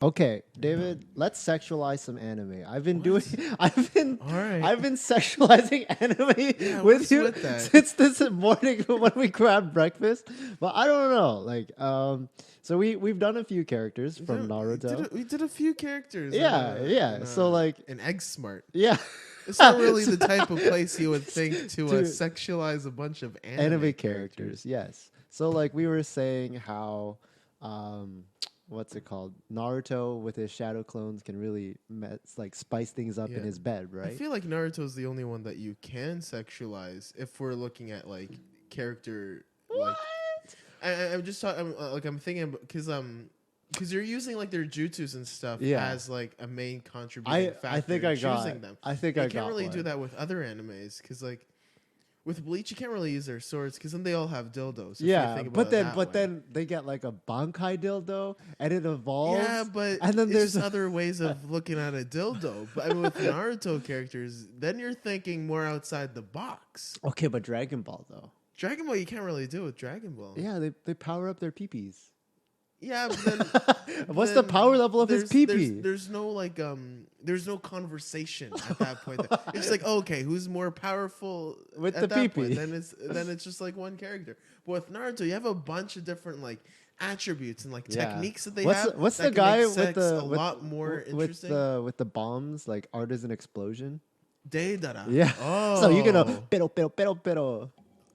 Okay, David, let's sexualize some anime. All right. I've been sexualizing anime Yeah, with what's you with that? since this morning when we grabbed breakfast. But I don't know, so we've done a few characters from Naruto. We did a few characters. Yeah. So like, in Egg Smart. yeah, It's not really the type of place you would think to To- sexualize a bunch of anime characters. Yes. So like we were saying how, what's it called? Naruto with his shadow clones can really spice things up in Yeah. his bed, I right? feel like Naruto's the only one that you can sexualize if we're looking at like character. What? I'm just talking. I'm thinking because you're using like their jutsus and stuff Yeah. as like a main contributing factor. I think in I got. choosing them. I think You I can't got really one. do that with other animes because like with Bleach you can't really use their swords because then they all have dildos. if you Yeah, think but about it that way. then they get like a Bankai dildo, and it evolves. Yeah, but and then there's there's other ways of looking at a dildo. But I mean, with Naruto characters, then you're thinking more outside the box. okay, but Dragon Ball though. Dragon Ball, you can't really do with Dragon Ball. Yeah, they power up their peepees. Yeah, but then What's the power level of his peepee? There's no there's no conversation at that point. It's like okay, who's more powerful With at the that point? peepee. Then it's just like one character. But with Naruto, you have a bunch of different like attributes and like Yeah. techniques that they What's have. the, what's that the can guy make with sex the a lot more interesting? with the bombs like artisan explosion? Deidara. Yeah. Oh. So you can go pero.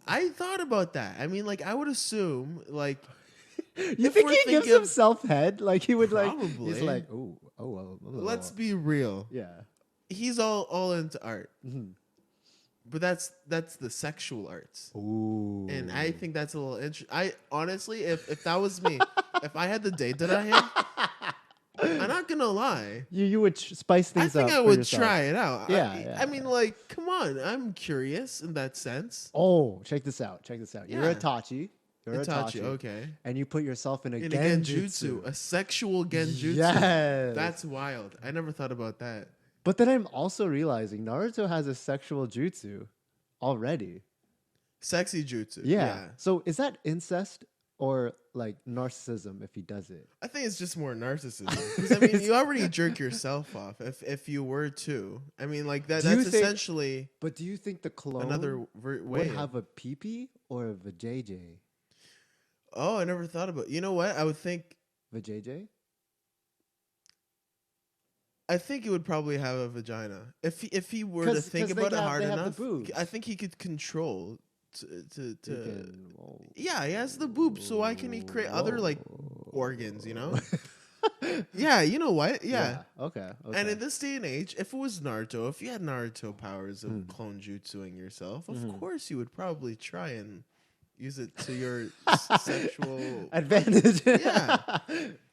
I thought about that. I mean, like I would assume like You If think we're he gives thinking- himself head? Like he would like Probably. he's like let's be real. yeah. He's all into art. Mhm. But that's the sexual arts. Ooh. And I think that's a little interesting. I honestly, if that was me, if I had the date that I had, I'm not gonna lie. you would spice I things up. think I for would yourself. try it out. Yeah, I mean, like, come on. I'm curious in that sense. Oh, check this out. You're Yeah. Itachi. You're Itachi, Itachi. okay. And you put yourself in a In a genjutsu. genjutsu, a sexual genjutsu. Yes. That's wild. I never thought about that. But then I'm also realizing Naruto has a sexual jutsu already. Sexy jutsu. Yeah. So is that incest or like narcissism if he does it? I think it's just more narcissism. 'Cause, I mean, you already jerk yourself off if you were to. I mean, like Do you that's think- essentially But do you think the clone another would way. have a peepee or a vajayjay? Oh, I never thought about. You know what? I would think. Vajayjay? I think he would probably have a vagina if he were to 'Cause- think 'cause they about it have- hard they have the enough. boobs. I think he could control to. You can- oh. Yeah, he has the boobs, so why can he create other like organs? You know? Yeah, you know what? Yeah. Okay. And in this day and age, if it was Naruto, if you had Naruto powers of clone jutsuing yourself, of course you would probably try and use it to your sexual advantage. Yeah.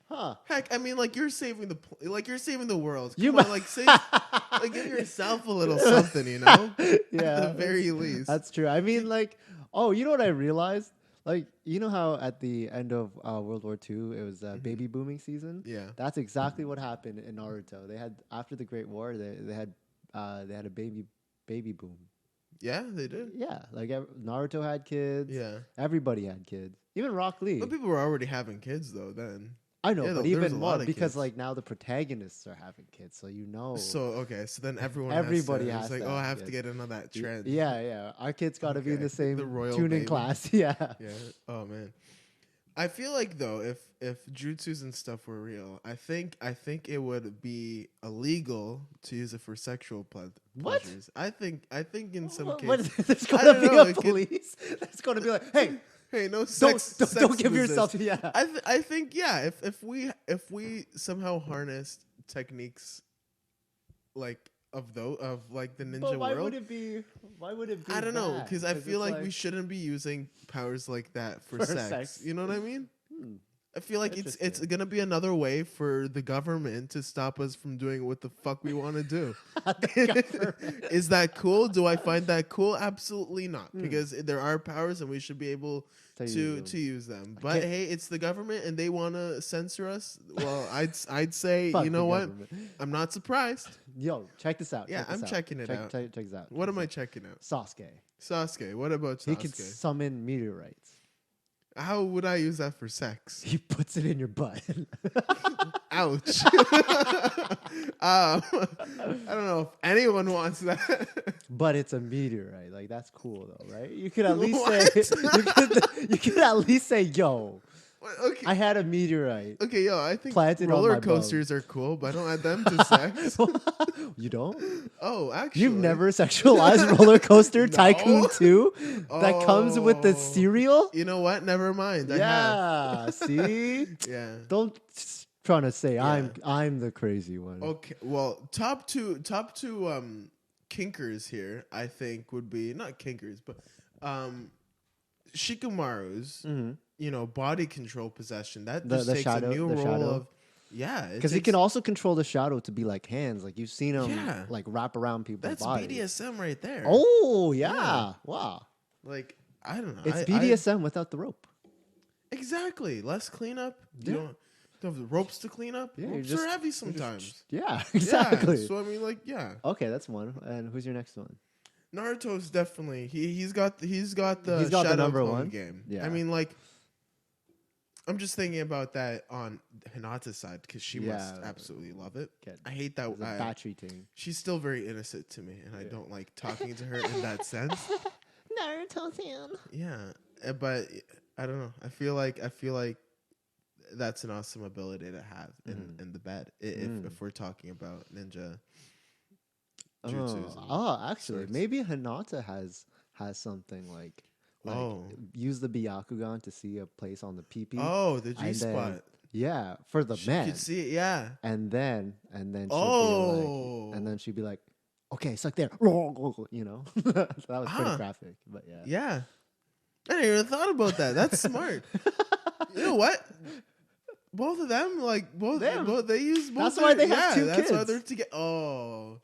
Huh. Heck, I mean, like you're saving you're saving the world. Come You on, mu- like give yourself a little something, you know? Yeah. At the very least. That's true. I mean, like, oh, you know what I realized? Like, you know how at the end of World War II, it was baby booming season? Yeah. That's exactly what happened in Naruto. They had, after the Great War, they had a baby boom. Yeah, they did. Yeah, like Naruto had kids. Yeah. Everybody had kids. Even Rock Lee. But people were already having kids though then. I know, yeah, but there was even a lot more of because kids. like now the protagonists are having kids, so you know. So okay, so then Everybody has has to, it's like, to oh, I have have to kids. get into that trend. Yeah. Our kids got to be in Okay. the same The royal tuning baby. class. Yeah. Yeah. Oh man. I feel like though, if jutsus and stuff were real, I think it would be illegal to use it for sexual What? pleasures. I think in some What- cases. there's I gonna don't be know, a it could- police that's gonna be like, hey, Hey, no don't sex. don't, sex don't give with yourself. this. Yeah. I think yeah. If we somehow harnessed techniques like of like the ninja But why world. would it be? Why would it be? I don't know that? because I feel it's like we shouldn't be using powers like that for, For sex. sex. You know what I mean? Hmm. I feel like it's Interesting. gonna be another way for the government to stop us from doing what the fuck we want to do. Is that cool? Do I find that cool? Absolutely not, because there are powers and we should be able To use to them. use them. But hey, it's the government and they want to censor us. Well, I'd say Fuck you know the what? government. I'm not surprised. Yo, check this out. Yeah, check this I'm out. checking it out. Check this out. What am I checking out? Sasuke. Sasuke. What about He can Sasuke? summon meteorites. How would I use that for sex? He puts it in your butt. Ouch. I don't know if anyone wants that. But it's a meteorite. Like that's cool though, right? You could at least What? say you could at least say, yo, Okay. I had a meteorite. Okay, yo, I think planted on roller my coasters are cool, but I don't add them to sex. You don't? Oh, actually. You've never sexualized Roller Coaster No. Tycoon 2 that comes with the Oh. cereal? You know what? Never mind. I Yeah, see? have. Yeah. Don't trying to say Yeah. I'm the crazy one. Okay. Well, top two kinkers here, I think, would be not kinkers, but Shikamaru's, Mhm. body control possession. That The- just the takes shadow- a new the role shadow. of it Because he takes- can also control the shadow to be like hands. Like you've seen him Yeah. like wrap around people's That's bodies. BDSM right there. Oh yeah. Yeah. Wow. Like I don't know. It's BDSM without the rope. Exactly. Less cleanup. Yeah. You don't have the ropes to clean up. Yeah, you're Ropes just- are heavy sometimes. Yeah, exactly. Yeah, so I mean, like, yeah. Okay, that's one. And who's your next one? Naruto's definitely he's got the He's got the Shadow number Clone one. game. Yeah. I mean, like, I'm just thinking about that on Hinata's side because she must Yeah. absolutely love it. Get I hate that. the battery thing. She's still very innocent to me, and I Yeah. don't like talking to her in that sense. Naruto-san. Yeah, but I don't know. I feel like that's an awesome ability to have in the bed if we're talking about ninja jutsus. Actually, swords. maybe Hinata has something like use the Byakugan to see a place on the PP. Oh, the G and spot. then- Yeah, for the She men. could see it. Yeah. And then she'd be Oh. like, and then she'd be like, okay, suck there, you know. That was pretty Huh. graphic, but yeah. Yeah. I didn't even thought about that. That's smart. You know what? Both of them, like both they use both. That's why they have two That's why kids. they're together. Oh.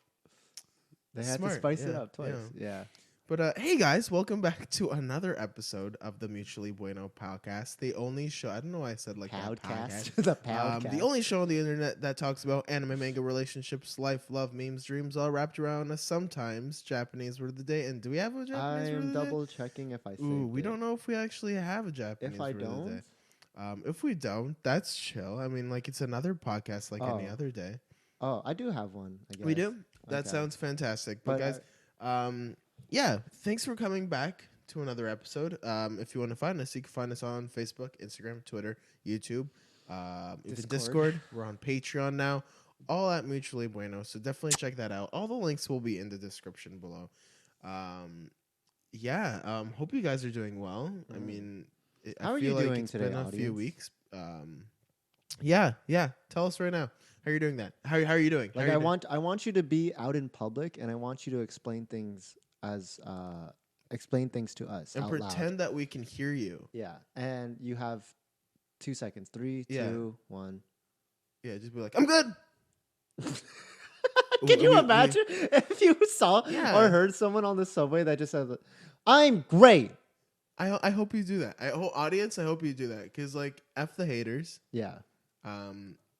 They had Smart, to spice it yeah, up twice. Yeah. But hey guys, welcome back to another episode of the Mutually Bueno Podcast. The only show I don't know why I said like that, Podcast. podcast. The podcast. The only show on the internet that talks about anime, manga, relationships, life, love, memes, dreams, all wrapped around a sometimes Japanese word of the day. And do we have a Japanese word I'm of the day? double checking if I say Ooh, we don't know if we actually have a Japanese If I word of the don't? day. If we don't, that's chill. I mean, like it's another podcast like any Oh. other day. Oh, I do have one. I guess. We do. That Okay. sounds fantastic. But But, guys, yeah, thanks for coming back to another episode. If you want to find us, you can find us on Facebook, Instagram, Twitter, YouTube, even Discord. We're on Patreon now, all at Mutually Bueno. So definitely check that out. All the links will be in the description below. Hope you guys are doing well. I mean, How I are feel you like doing it's today, been a few audience? weeks. Yeah. Tell us right now. How are you doing that? How are you doing? How Like are you doing? I want you to be out in public, and I want you to explain things explain things to us and out pretend loud. that we can hear you. Yeah, and you have 2 seconds. 3, Yeah. 2, 1. Yeah, just be like, I'm good. Can you We- imagine if you saw Yeah. or heard someone on the subway that just said, "I'm great." I hope you do that. Audience, I hope you do that because like F the haters. Yeah,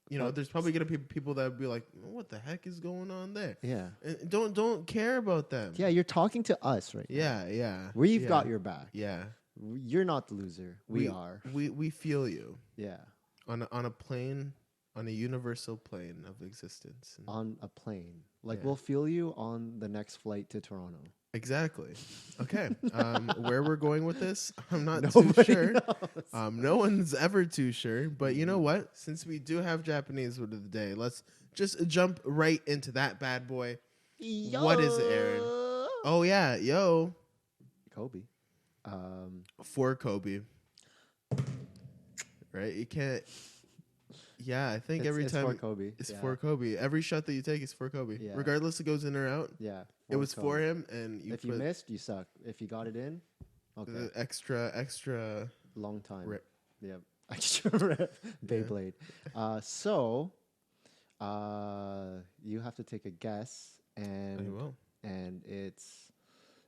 There's probably gonna be people that would be like, what the heck is going on there? yeah, And don't care about them. yeah. You're talking to us right now. Yeah. We've yeah. got your back. Yeah, You're not the loser. We are. We feel you Yeah, on a plane, on a universal plane of existence. And on a plane. Like Yeah. we'll feel you on the next flight to Toronto. exactly. Okay. Where we're going with this, I'm not Nobody too sure. knows. No one's ever too sure, but you know what? Since we do have Japanese word of the day, let's just jump right into that bad boy. What is it, Aaron? Oh yeah, yo, Kobe. for Kobe. Right? You can't. Yeah, I think every it's time for Kobe. it's Yeah. for Kobe. Every shot that you take is for Kobe, Yeah. regardless it goes in or out. Yeah, It was Kobe. for him, and you If put you missed, you suck. If you got it in, okay. the extra. Long time. Rip. Yep. Extra rip. Beyblade. You have to take a guess, I and will.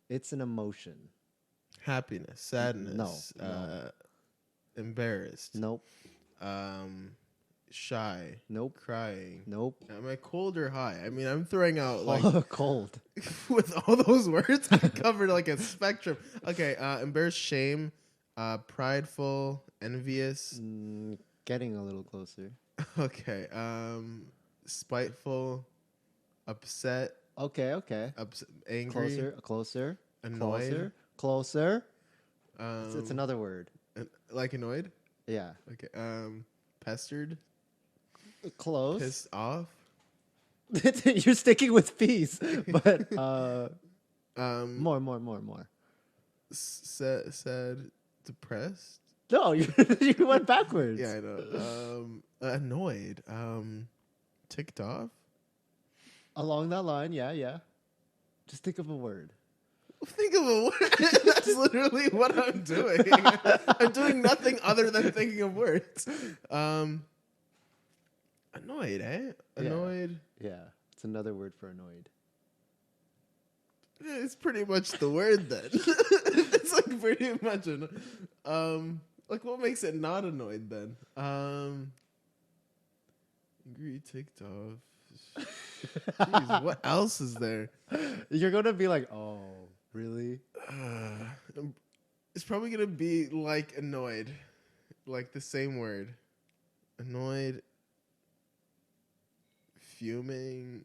it's an emotion. Happiness, sadness, No. embarrassed, Nope. Shy, Nope. crying. Nope. Am I cold or high? I mean, I'm throwing out like Cold. with all those words, I covered like a spectrum. Okay, embarrassed, shame, prideful, envious, Getting a little closer. Okay. Spiteful, upset, Okay. angry, Closer. annoyed. Closer. It's Um, another word. like annoyed. Yeah. Okay. Pestered, Close. pissed off. You're sticking with peace, but Um, more. sad, depressed. No, you you went backwards. Yeah, I know. Annoyed. Ticked off. Along that line, yeah. Just think of a word. Think of a word. That's literally what I'm doing. I'm doing nothing other than thinking of words. Annoyed, eh? Annoyed. Yeah, it's another word for annoyed. It's pretty much the word then. It's like pretty much like what makes it not annoyed then? Angry, ticked off. Jeez, what else is there? You're gonna be like, oh, really? It's probably gonna be like annoyed, like the same word. Annoyed, fuming,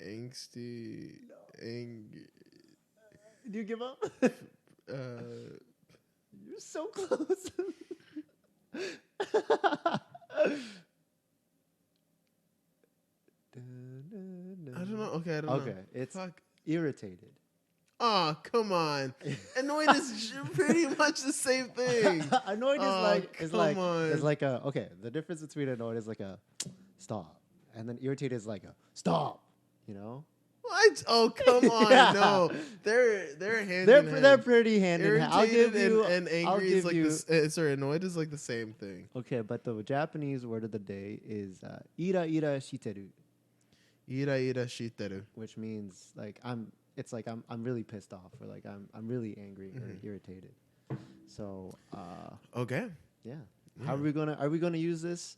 angsty, angry. Do you give up? Uh, You're so close. I don't know. Okay, I don't know. Okay, it's Fuck. irritated. Oh, come on. Annoyed is pretty much the same thing. Annoyed Oh, is come on. like a okay. The difference between annoyed is like a stop, and then irritated is like a stop. You know? What? Oh, come on. Yeah. No. They're hand They're in hand. they're pretty hand in hand. I'll Irritated give you and I'll angry give is like you, this. Sorry, annoyed is like the same thing. Okay, but the Japanese word of the day is ira shiteru, Ira shiteru. which means like I'm really pissed off, or like I'm really angry or irritated. So Okay. yeah. How are we gonna use this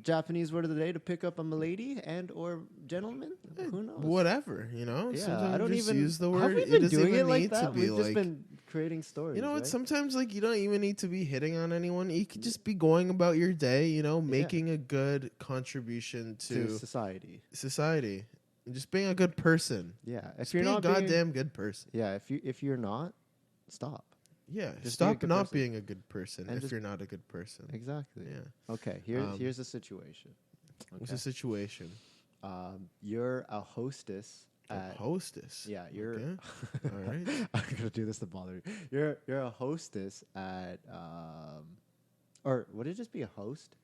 Japanese word of the day to pick up a milady and or gentleman? Who knows? Whatever, you know? Yeah, Sometimes I don't just even use the Have word. we It been doesn't doing even it like need to that? be We've just like been creating stories. you know what? right? Sometimes like you don't even need to be hitting on anyone. You could just be going about your day, you know, making a good contribution to society. society. And just being a good person. Yeah, if Just you're be not a goddamn good person. yeah, if you're not, stop. Yeah. Just be a Stop good not person. being a good person And if just- you're not a good person. Exactly. Yeah. Okay. Um, Here's the situation. What's Okay. the situation? You're a hostess A at. hostess. Yeah, you're. Okay. All right. I'm gonna do this to bother you. You're a hostess at. Or would it just be a host?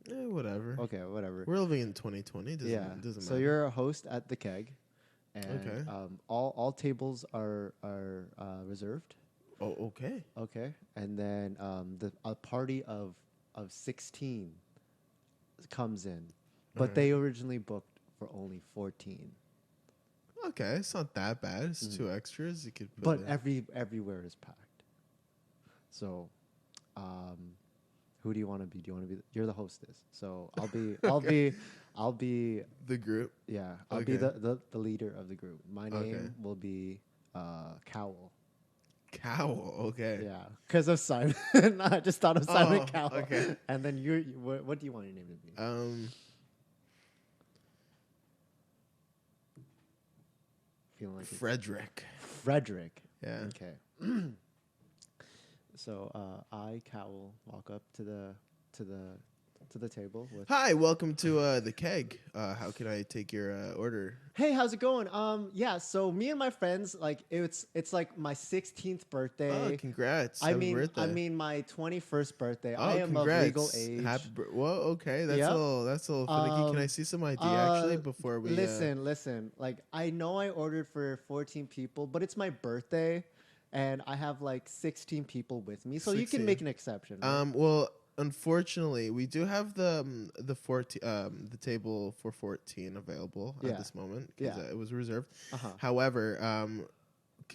Whatever. Okay, whatever. We're living in 2020. Doesn't So matter. you're a host at the keg, and Okay. all tables are reserved. Oh, okay. Okay, and then a party of 16 comes in, but Alright. they originally booked for only 14. Okay, it's not that bad. It's 2 extras. You could put But in. everywhere is packed. So, who do you want to be? Do you want to be? You're the hostess. So I'll be The group. yeah. I'll be Okay. the leader of the group. My name Okay. will be Cowell. Cowl. Okay. Yeah, because of Simon. I just thought of Simon Oh, Cowell. okay. And then what do you want your name to be? Feeling like Frederick. Frederick. Yeah. Okay. So I Cowell walk up to the table with. Hi, welcome to the keg. How can I take your order? Hey, how's it going? Yeah. So me and my friends, like it's like my 16th birthday. Oh, congrats! I Happy mean, birthday. my 21st birthday. Oh, I am congrats. of legal age. Whoa, okay, that's Yep. a little finicky. Can I see some ID actually before we? Listen. Like I know I ordered for 14 people, but it's my birthday, and I have like 16 people with me, so you 16. can make an exception. Right? Well, unfortunately, we do have the 14 the table for 14 available Yeah. at this moment because Yeah. it was reserved. Uh-huh. However,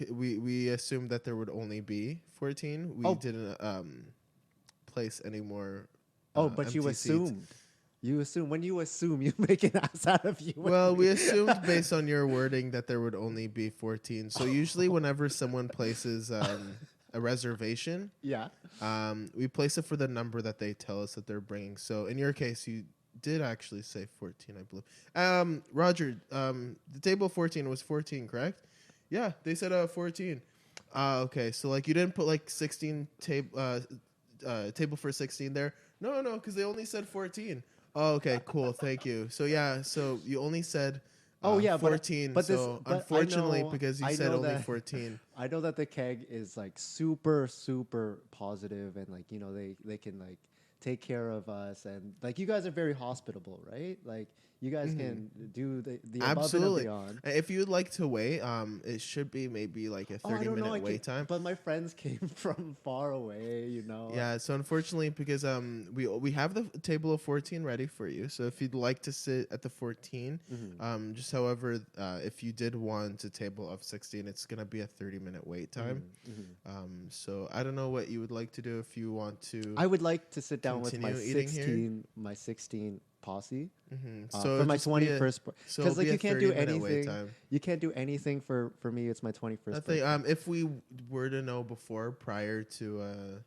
we assumed that there would only be 14. We Oh. didn't place any more. Oh, but you empty seats. assumed. You assume. When you assume, you make an ass out of you. Well, we assumed based on your wording that there would only be 14. So usually, whenever someone places a reservation, Yeah. we place it for the number that they tell us that they're bringing. So in your case, you did actually say 14, I believe. Roger, the table 14 was 14, correct? Yeah, they said 14. Okay, so like you didn't put like 16 table for 16 there. No, because they only said 14. Oh, okay, cool, thank you. So yeah, so you only said. Oh yeah, 14. But so but unfortunately, I know, because you I said know only that, 14. I know that the keg is like super positive and like they can like take care of us and like you guys are very hospitable, right? Like you guys can do the above and Absolutely. beyond. If you'd like to wait, it should be maybe like a Oh, I don't know. 30-minute wait time. But my friends came from far away, you know. Yeah, so unfortunately, because we have the table of 14 ready for you. So if you'd like to sit at the 14, just however, if you did want a table of 16, it's gonna be a 30-minute wait time. So I don't know what you would like to do if you want to. I would like to sit down with my 16 posse So for my just be 21st so because it'll like be a you can't do 30-minute wait anything. time. You can't do anything for me. It's my 21st birthday. If we were to know before prior to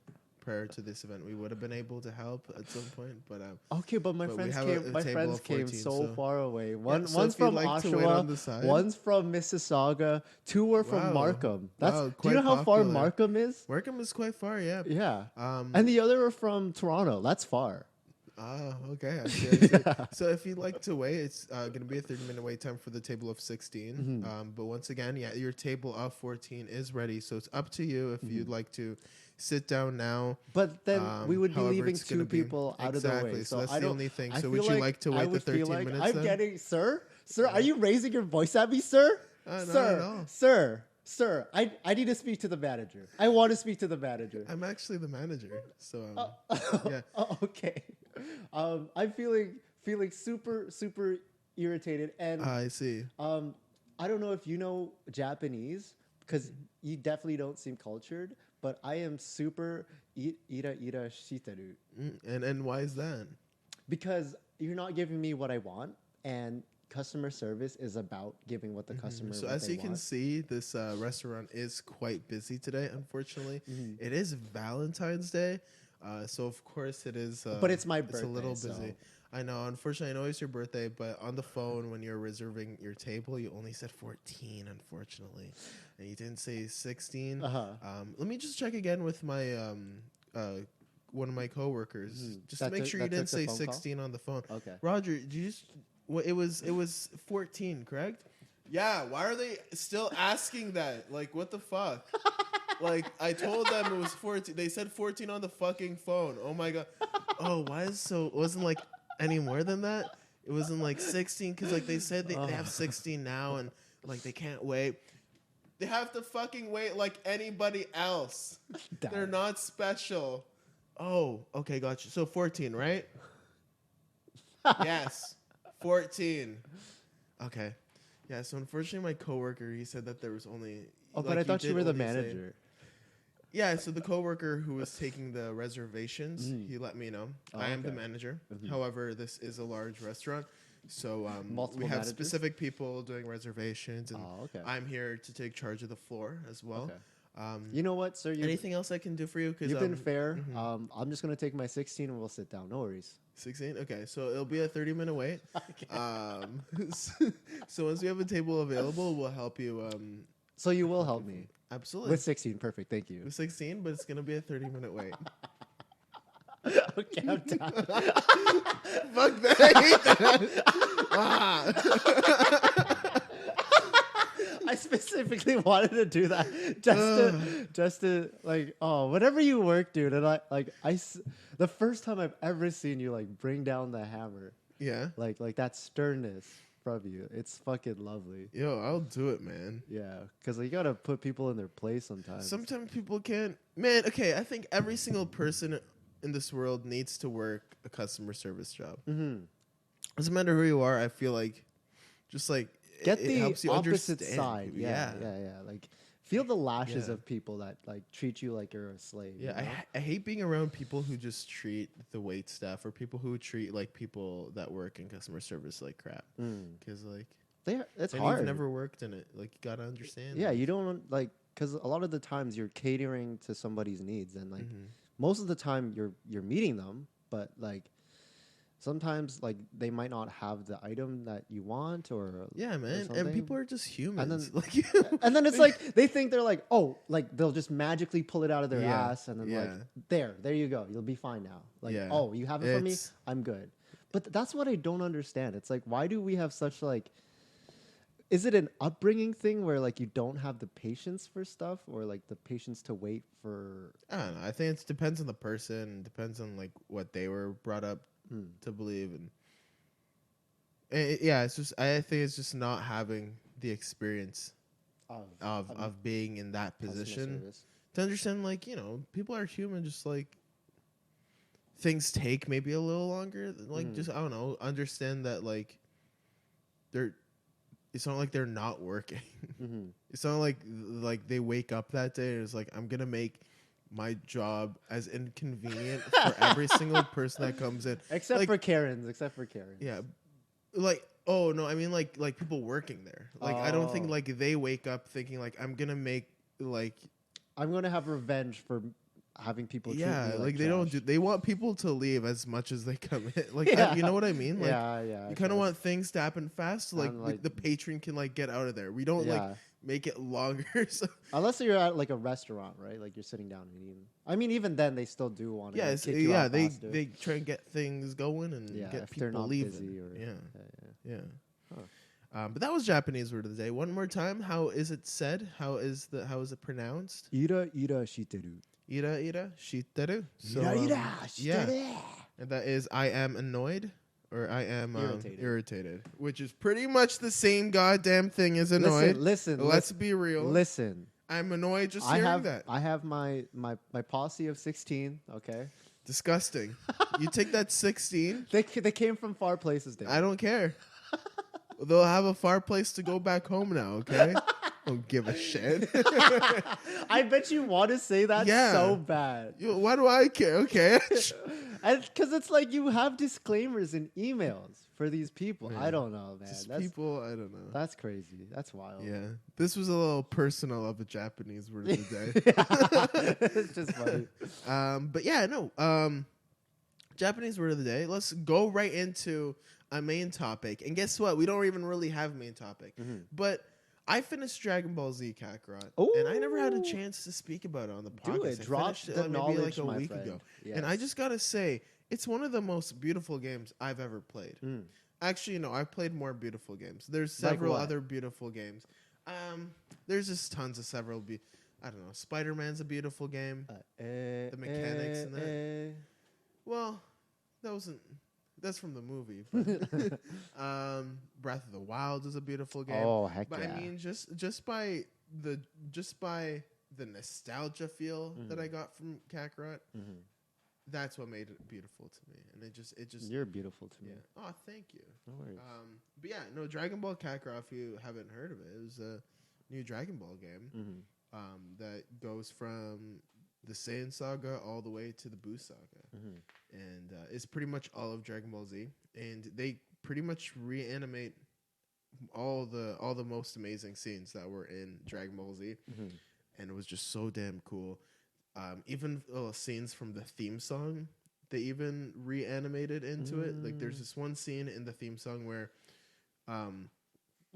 this event, we would have been able to help at some point. But okay, but my but we friends have came. My table friends of 14, came so far away. so One's if you'd from like to wait on the Oshawa. side. One's from Mississauga. Two were from Wow. Markham. Wow, Do you quite know how far popular. Markham is? Markham is quite far, yeah. Yeah. Um, And the other are from Toronto. That's far. Okay. I see. So if you'd like to wait, it's going to be a 30-minute wait time for the table of 16. But once again, yeah, your table of 14 is ready. So it's up to you if you'd like to sit down now. But then we would be however, leaving it's gonna two be- people out of the Exactly, way. so So that's I the don't. only thing. I So feel would you like to I wait the would feel 13 minutes I'm then? getting, sir, are you raising your voice at me, sir? Not Sir, at all. sir, I need to speak to the manager. I want to speak to the manager. I'm actually the manager. So yeah. Oh, okay. I'm feeling super irritated, and I see. I don't know if you know Japanese because you definitely don't seem cultured, but I am super ira shiteru And why is that? because you're not giving me what I want, and customer service is about giving what the customer. So what as they you can want. see, this restaurant is quite busy today. Unfortunately, it is Valentine's Day, so of course it is. But it's my It's a little birthday, busy. so- I know. Unfortunately, I know it's your birthday, but on the phone when you're reserving your table, you only said 14. Unfortunately, and you didn't say 16. Let me just check again with my one of my coworkers just to make sure you that didn't took the say phone call? 16 on the phone. Okay. Roger, did you just? Well, it was 14, correct? Yeah. Why are they still asking that? Like, what the fuck? Like, I told them it was 14. They said 14 on the fucking phone. Oh my god. Oh, why is so? It wasn't like any more than that. It wasn't like 16 because like they said they have 16 now and like they can't wait. They have to fucking wait like anybody else. They're not special. Oh, okay, gotcha. So 14, right? Yes. 14. Okay. Yeah, so unfortunately my coworker, he said that there was only Oh, but like, I thought you did were the only say- manager. Yeah, so the coworker who was taking the reservations, he let me know. I am the okay. manager. However, this is a large restaurant, so Multiple we have managers? specific people doing reservations, and Oh, okay. I'm here to take charge of the floor as well. Okay. You know what, sir? Anything else I can do for you? Because You've been fair. I'm just gonna take my 16 and we'll sit down. No worries. 16. Okay, so it'll be a 30-minute wait. So once we have a table available, we'll help you. So you will help me Absolutely. with 16. Perfect. Thank you. With 16, but it's gonna be a 30-minute wait. Okay, I'm done. Fuck that! I hate that. I specifically wanted to do that just to like, oh, whatever you work, dude. And the first time I've ever seen you like bring down the hammer, Yeah. like that sternness from you. It's fucking lovely. Yo, I'll do it, man. Yeah, because you gotta put people in their place sometimes. Sometimes people can't. Man, okay, I think every single person in this world needs to work a customer service job. Doesn't matter who you are. I feel like, just like Get it the helps you opposite understand. side. Yeah. Like feel the lashes Yeah. of people that like treat you like you're a slave. Yeah, you know? I hate being around people who just treat the wait staff or people who treat like people that work in customer service like crap. Because like It's and hard. you've never worked in it. Like, you gotta understand. Yeah, like, you don't like because a lot of the times you're catering to somebody's needs, and like most of the time you're meeting them, but like sometimes like they might not have the item that you want or yeah, man. something. And people are just humans. And then like, and then it's like they think they're like, oh, like they'll just magically pull it out of their Yeah, ass, and then yeah. like there you go, you'll be fine now. Like, Yeah. oh, you have it from me, It's- I'm good. But that's what I don't understand. It's like, why do we have such like? Is it an upbringing thing where like you don't have the patience for stuff, or like the patience to wait for? I don't know. I think it depends on the person. Depends on like what they were brought up to believe, and yeah, it's just I think it's just not having the experience of being in that position to understand. Like, people are human. Just like things take maybe a little longer. Like just I don't know. Understand that like it's not like they're not working. It's not like they wake up that day and it's like, I'm gonna make my job as inconvenient for every single person that comes in, except for Karens. Yeah, like, oh no, I mean like people working there. Like, I don't think like they wake up thinking like, I'm gonna make like, I'm gonna have revenge for having people treat me like they trash. don't do. They want people to leave as much as they come in. Like, you know what I mean? Like, yeah. you kind of want things to happen fast, so like the patron can like get out of there. We don't like make it longer. So. Unless you're at like a restaurant, right? Like you're sitting down and eating. I mean, even then they still do want to. Kick you out faster. They try and get things going and get if they're people not leaving. busy or, Yeah. But that was Japanese word of the day. One more time. How is it said? How is it pronounced? Ira shiteru. Ira shiteru. So, shiteru. And that is I am annoyed or I am irritated, which is pretty much the same goddamn thing as annoyed. Listen. Let's be real. Listen. I'm annoyed just hearing that. I have my posse of 16. Okay. Disgusting. You take that 16. They came from far places, Dave. I don't care. They'll have a far place to go back home now, okay? Don't give a shit. I bet you want to say that so bad. Why do I care? Okay. Because it's like you have disclaimers in emails for these people. Man, I don't know, man. I don't know. That's crazy. That's wild. Yeah. This was a little personal of a Japanese word of the day. It's just funny. But yeah, no. Japanese word of the day. Let's go right into a main topic. And guess what? We don't even really have a main topic. But I finished Dragon Ball Z Kakarot, and I never had a chance to speak about it on the podcast. Do it. Drop the knowledge, maybe like a week ago. Yes. And I just got to say, it's one of the most beautiful games I've ever played. Actually, no, I've played more beautiful games. There's several other beautiful games. There's just tons of several. I don't know. Spider-Man's a beautiful game. The mechanics in that. Well, that's from the movie. But Breath of the Wild is a beautiful game. Oh, heck yeah. But I mean, just by the nostalgia feel that I got from Kakarot, that's what made it beautiful to me. And it just you're beautiful to me. Oh, thank you. No worries. But yeah, no, Dragon Ball Kakarot, if you haven't heard of it, it was a new Dragon Ball game that goes from the Saiyan Saga all the way to the Buu Saga. And it's pretty much all of Dragon Ball Z. And they pretty much reanimate all the most amazing scenes that were in Dragon Ball Z. And it was just so damn cool. Even scenes from the theme song, they even reanimated into it. Like there's this one scene in the theme song where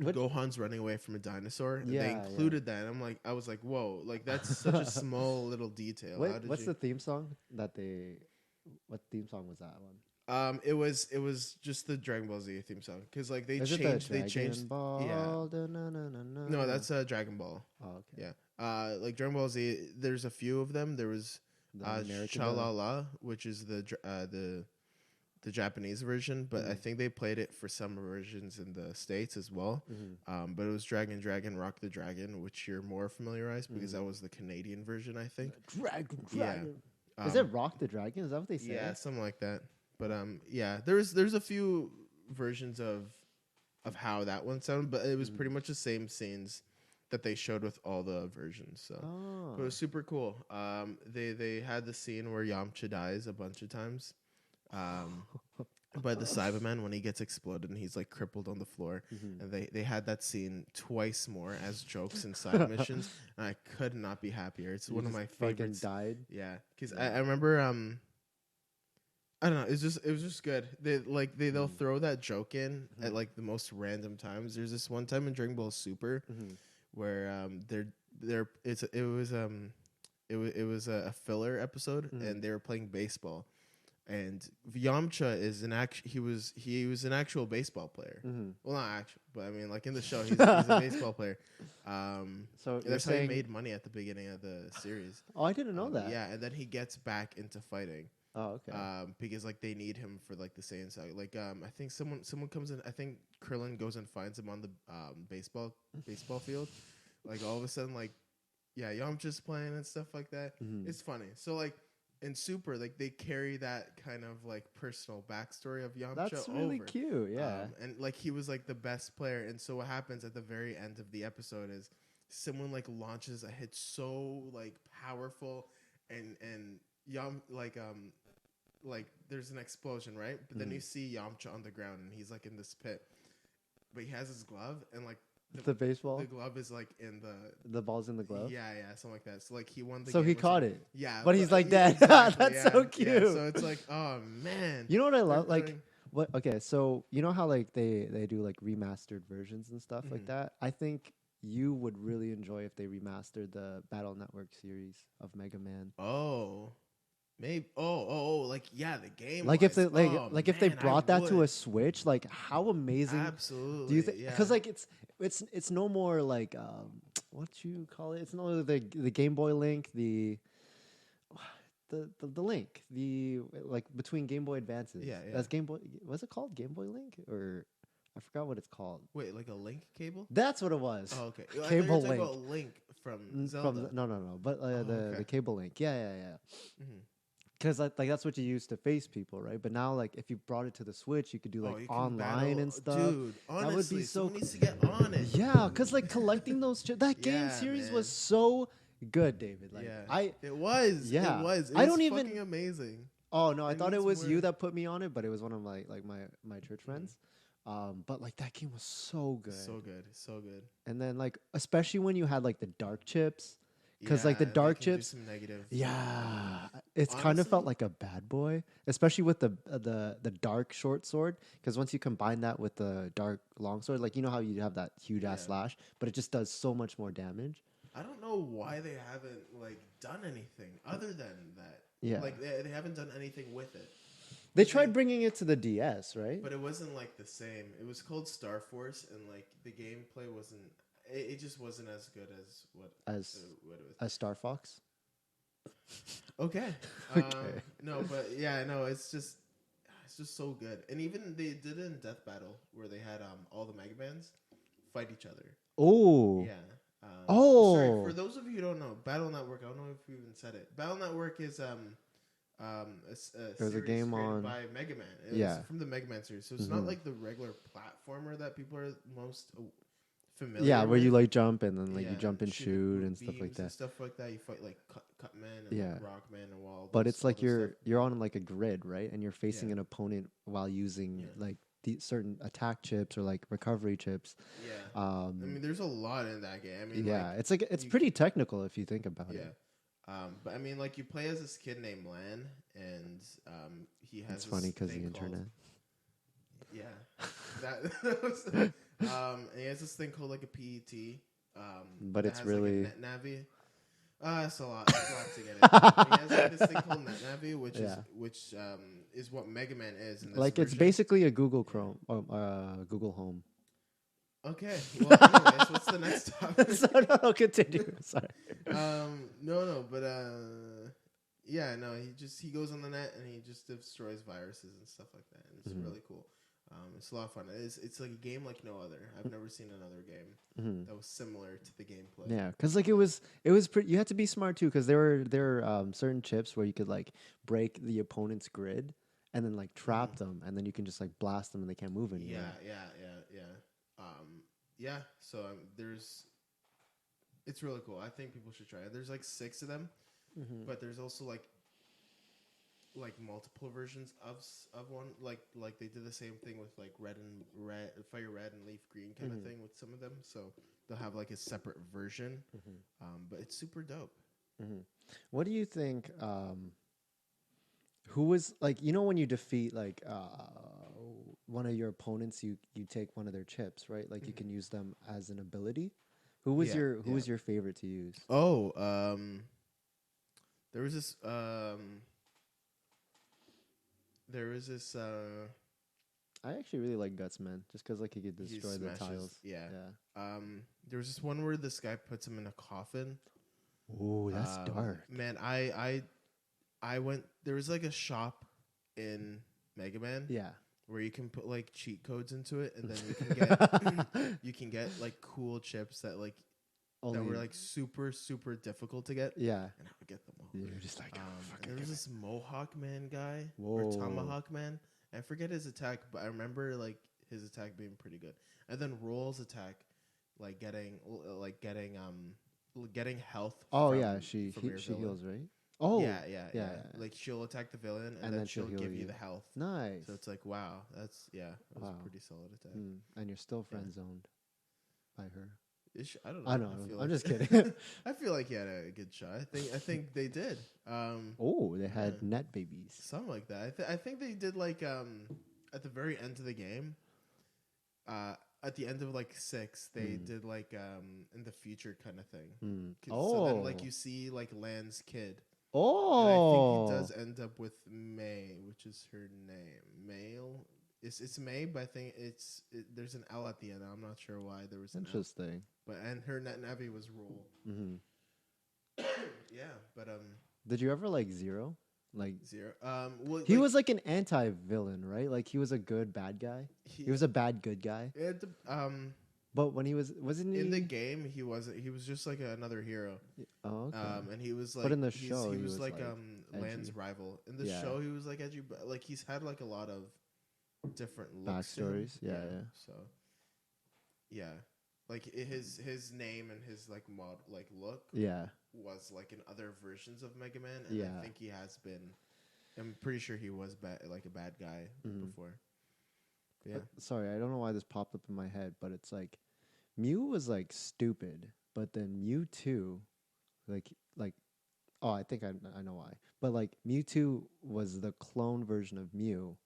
Gohan's running away from a dinosaur, and they included that. And I was like, whoa, like that's such a small little detail. What's the theme song what theme song was that one? It was just the Dragon Ball Z theme song because like they changed. Ball? Yeah. No, that's Dragon Ball. Oh, okay. Yeah. Like Dragon Ball Z, there's a few of them. There was Sha-La-La, which is the Japanese version, but I think they played it for some versions in the States as well. But it was Dragon Rock the Dragon, which you're more familiarized because that was the Canadian version, I think. Dragon. Yeah. Is it Rock the Dragon? Is that what they say? Yeah, something like that. But yeah, there's a few versions of how that one sounded, but it was pretty much the same scenes that they showed with all the versions. So it was super cool. They had the scene where Yamcha dies a bunch of times. by the Cyberman when he gets exploded and he's like crippled on the floor. And they had that scene twice more as jokes and side missions, and I could not be happier. It's one of my favorites. Died. Yeah, because I remember I don't know. It was just good. They'll throw that joke in at like the most random times. There's this one time in Dragon Ball Super where it was a filler episode and they were playing baseball, and Yamcha is he was an actual baseball player. Well, not actual, but I mean like in the show he's a baseball player. So that's how he made money at the beginning of the series. Oh, I didn't know that. Yeah, and then he gets back into fighting. Oh, okay. Because like they need him for like the Saiyan saga. Like I think someone comes in. I think Krillin goes and finds him on the baseball field. Like all of a sudden, like Yamcha's playing and stuff like that. It's funny. So like in Super, like they carry that kind of like personal backstory of Yamcha. That's really cute. Yeah, and like he was like the best player. And so what happens at the very end of the episode is someone like launches a hit so like powerful and like there's an explosion, right? But then you see Yamcha on the ground and he's like in this pit, but he has his glove and like the baseball. The glove is like in the ball's in the glove. Yeah, something like that. So like he won the. So game he caught it. Yeah, but he's like dead. Exactly, That's so cute. Yeah. So it's like, oh man. You know what I love? Like what? Okay, so you know how like they do like remastered versions and stuff like that. I think you would really enjoy if they remastered the Battle Network series of Mega Man. Oh. Maybe like the game. Like if they if they brought that to a Switch, like how amazing! Absolutely. Do you think? Because like it's no more like what you call it? It's no the Game Boy Link, the link, the like between Game Boy Advances. Yeah. That's Game Boy. Was it called Game Boy Link or? I forgot what it's called. Wait, like a link cable? That's what it was. Oh, okay. Cable link. About Link from Zelda. No. But the cable link. Yeah. Because like that's what you use to face people, right? But now, like, if you brought it to the Switch, you could do like online and stuff. Dude, honestly, that would be so. Someone needs to get on it. Yeah, because like collecting those that game series was so good, David. Like, it was. Yeah, it was. I don't fucking amazing. Oh no, I thought it was you that put me on it, but it was one of my church friends. But like that game was so good, so good. And then like especially when you had like the dark chips. Because like the dark chips, some negative. Yeah, it's kind of felt like a bad boy, especially with the dark short sword. Because once you combine that with the dark long sword, like you know how you have that huge ass slash, but it just does so much more damage. I don't know why they haven't like done anything other than that. Yeah, like they haven't done anything with it. They tried bringing it to the DS, right? But it wasn't like the same. It was called Star Force, and like the gameplay wasn't. It just wasn't as good as what it was. As Star Fox. Okay. Okay. No, but it's just so good. And even they did it in Death Battle where they had all the Mega Mans fight each other. Oh. Yeah. Sorry, for those of you who don't know, Battle Network. I don't know if we even said it. Battle Network is there's a game on by Mega Man. It's from the Mega Man series, so it's not like the regular platformer that people are most familiar. Yeah, where with. you like jump and then like you jump and shoot and stuff like that. And stuff like that. You fight like Cutman and like Rockman and Wall. But it's like you're on like a grid, right? And you're facing an opponent while using like the certain attack chips or like recovery chips. Yeah. I mean, there's a lot in that game. I mean, it's pretty technical if you think about it. But I mean, like you play as this kid named Lan, and he has. It's funny because the internet. That was, and he has this thing called like a PET. But it's really like a NetNavi. It's a lot to get into. He has like this thing called NetNavi, which is what Mega Man is. In this like version. It's basically a Google Chrome or Google Home. Okay. Well, anyways, what's the next topic? No, continue. Sorry. No, but he goes on the net and he just destroys viruses and stuff like that. And it's really cool. It's a lot of fun. It's like a game like no other. I've never seen another game that was similar to the gameplay. Yeah, because like it was pretty. You had to be smart too, because there were certain chips where you could like break the opponent's grid and then like trap them, and then you can just like blast them and they can't move anymore. Yeah. So it's really cool. I think people should try it. There's like 6 of them, but there's also like like multiple versions of one. Like they did the same thing with like fire red and leaf green kind of thing with some of them. So they'll have like a separate version, but it's super dope. What do you think? Who was like, you know, when you defeat like one of your opponents, you take one of their chips, right? Like you can use them as an ability. Who was your favorite to use? Oh, there was this I actually really like Gutsman just because like he could destroy the tiles. Yeah. There was this one where this guy puts him in a coffin. Ooh, that's dark. Man, I went. There was like a shop in Mega Man. Yeah. Where you can put like cheat codes into it, and then you can get like cool chips that like that were like super difficult to get. Yeah. And I would get them all. You're just like, there was this Mohawk Man guy or Tomahawk Man. I forget his attack, but I remember like his attack being pretty good. And then Roll's attack, like getting health. Oh yeah, she heals, right? Oh yeah. Like she'll attack the villain, and then she'll give you the health. Nice. So it's like wow, that was a pretty solid attack. And you're still friend zoned by her. I don't know. I know. I'm just kidding. I feel like he had a good shot. I think they did. They had net babies. Something like that. I think they did like at the very end of the game. At the end of like 6, they did like in the future kind of thing. So then like you see like Lan's kid. And I think he does end up with May, which is her name. Male. It's May, but I think there's an L at the end. I'm not sure why there was an interesting. But and her Navi was Roll. Yeah, but did you ever like Zero? Like Zero. He was like an anti-villain, right? Like he was a good bad guy. He was a bad good guy. But when he wasn't he in the game, he wasn't. He was just like another hero. Oh, okay. And he was like, but in the show, he was like Lan's rival. In the show, he was like edgy, but like he's had like a lot of different backstories. Yeah. So, yeah, like his name and his like mod like look. Yeah. Was like in other versions of Mega Man, and I think he has been. I'm pretty sure he was like a bad guy before. Yeah. Sorry, I don't know why this popped up in my head, but it's like Mew was like stupid, but then Mewtwo, like I think I know why, but like Mewtwo was the clone version of Mew.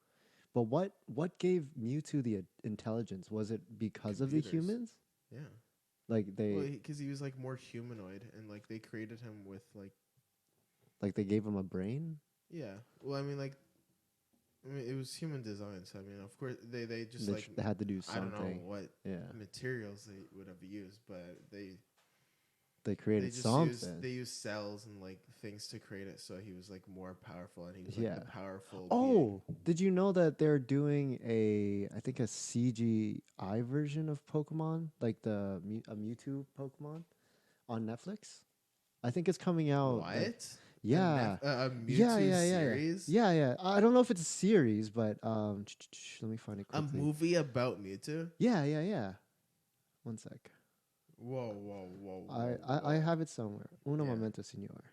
But what gave Mewtwo the intelligence? Was it because of the humans? Yeah. Like because he was like more humanoid, and like they created him with like they gave him a brain. Yeah. Well, I mean, it was human design, so I mean, of course they just they had to do something. I don't know what materials they would have used, but they created something. They used cells and like things to create it, so he was like more powerful, and he was like the powerful. Oh, did you know that they're doing I think a CGI version of Pokemon, like a Mewtwo Pokemon, on Netflix? I think it's coming out. What? Yeah. A Mewtwo series? Yeah. I don't know if it's a series, but let me find it quickly. A movie about Mewtwo? Yeah. One sec. Whoa. I have it somewhere. Uno momento, senor.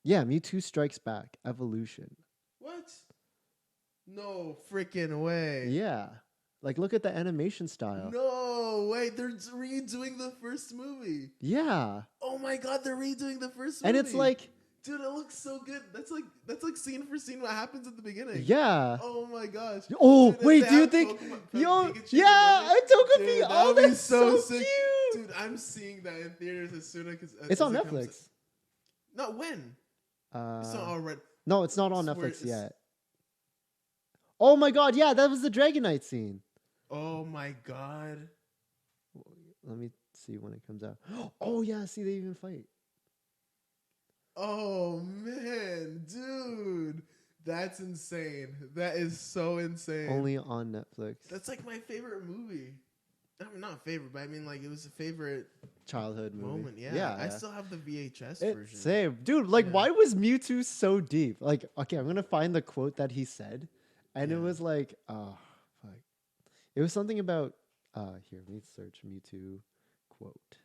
Yeah, Mewtwo Strikes Back. Evolution. What? No freaking way. Yeah. Like, look at the animation style. No way. They're redoing the first movie. Yeah. Oh my god, they're redoing the first movie. And it's like... Dude, it looks so good. That's like scene for scene what happens at the beginning. Yeah. Oh my gosh. Oh, dude, wait, do you think... I took a peek. Oh, that's so cute. Dude, I'm seeing that in theaters as soon as... It's on Netflix. Not when? It's not already... No, it's not on Netflix yet. Oh my god, yeah, that was the Dragonite scene. Oh my god. Let me see when it comes out. Oh yeah, see, they even fight. Oh man, dude. That's insane. That is so insane. Only on Netflix. That's like my favorite movie. I mean, not favorite, but I mean like it was a favorite childhood moment. Yeah. I still have the VHS version. Same. Dude, like why was Mewtwo so deep? Like, okay, I'm going to find the quote that he said. And it was like, fuck. It was something about here, let me search Mewtwo quote.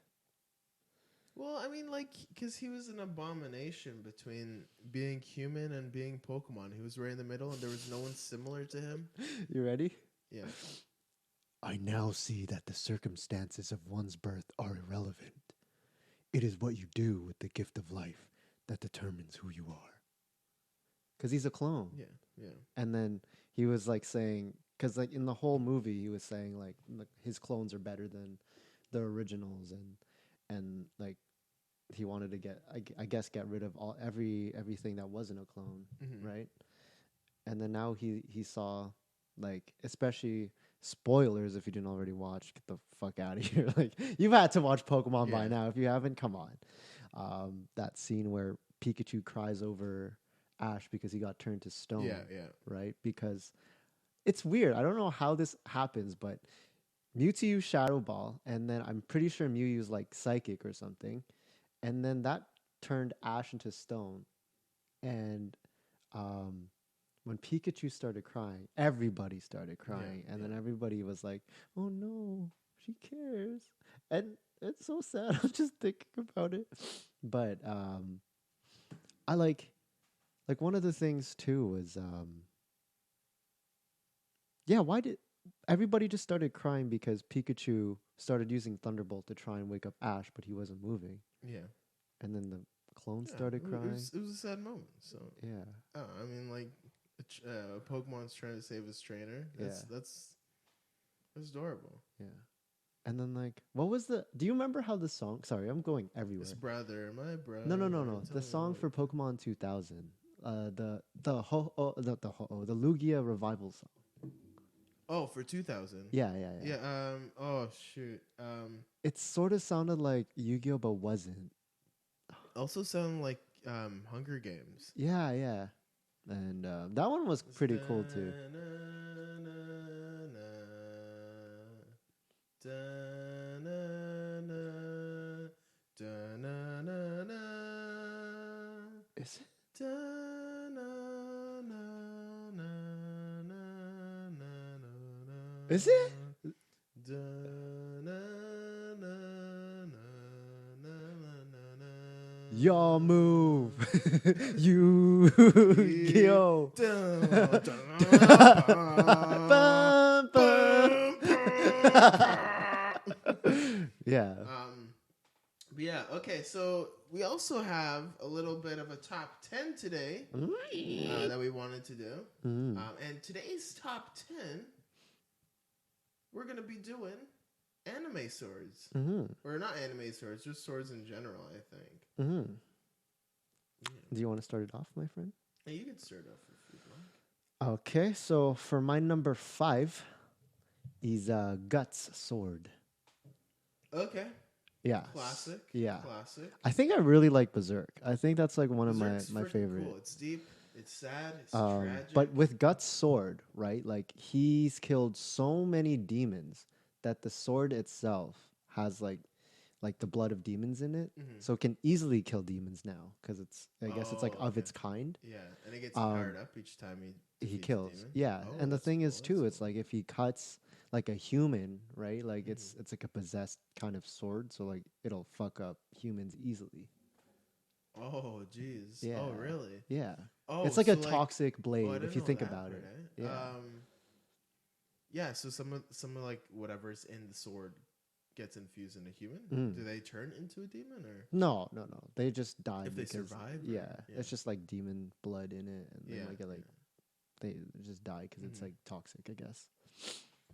Well, I mean, like, because he was an abomination between being human and being Pokemon. He was right in the middle, and there was no one similar to him. You ready? Yeah. I now see that the circumstances of one's birth are irrelevant. It is what you do with the gift of life that determines who you are. Because he's a clone. Yeah, yeah. And then he was like saying, because like in the whole movie, he was saying like his clones are better than the originals, and like he wanted to get, I guess, get rid of everything that wasn't a clone, right? And then now he saw, like, especially spoilers if you didn't already watch, get the fuck out of here. Like, you've had to watch Pokemon by now. If you haven't, come on. That scene where Pikachu cries over Ash because he got turned to stone. Yeah, yeah. Right? Because it's weird. I don't know how this happens, but Mewtwo used Shadow Ball, and then I'm pretty sure Mew used like Psychic or something, and then that turned Ash into stone. And when Pikachu started crying, everybody started crying, and then everybody was like, "Oh no, she cares," and it's so sad. I'm just thinking about it, but I like one of the things too was why did everybody just started crying because Pikachu started using Thunderbolt to try and wake up Ash, but he wasn't moving. Yeah. And then the clones started crying. It was a sad moment. So yeah. I mean, like a Pokemon's trying to save his trainer. That's adorable. Yeah. And then like, what was the? Do you remember how the song? Sorry, I'm going everywhere. His brother, my brother. No. The song for Pokemon 2000. The Lugia revival song. Oh, for 2000. Yeah. Oh shoot. It sort of sounded like Yu-Gi-Oh, but wasn't. Also sounded like Hunger Games. Yeah. And that one was pretty cool too. Is it? Is it? Your move, Yu-Gi-Oh. Yeah. But yeah, okay, so we also have a little bit of a top 10 today that we wanted to do. And today's top 10, we're going to be doing anime swords. Or not anime swords, just swords in general, I think. Yeah. Do you want to start it off, my friend? Yeah, you can start off if you'd like. Okay, so for my number 5 is Guts Sword. Okay. Yeah. Classic. Yeah. Classic. I think I really like Berserk. I think that's like one Berserk's of my favorite. Cool. It's deep. It's sad. It's tragic. But with Guts' sword, right? Like he's killed so many demons that the sword itself has like the blood of demons in it, so it can easily kill demons now because it's it's like of its kind. Yeah, and it gets powered up each time he kills. Yeah, and the thing is too, it's like if he cuts like a human, right? Like it's like a possessed kind of sword, so like it'll fuck up humans easily. Oh, jeez. Yeah. Oh, really? Yeah. Oh, it's like a toxic blade if you think that, about it. Right? Yeah. Yeah. So some of like whatever's in the sword gets infused in a human. Do they turn into a demon or? No. They just die if they survive. Yeah, it's just like demon blood in it, and then they just die because it's like toxic, I guess.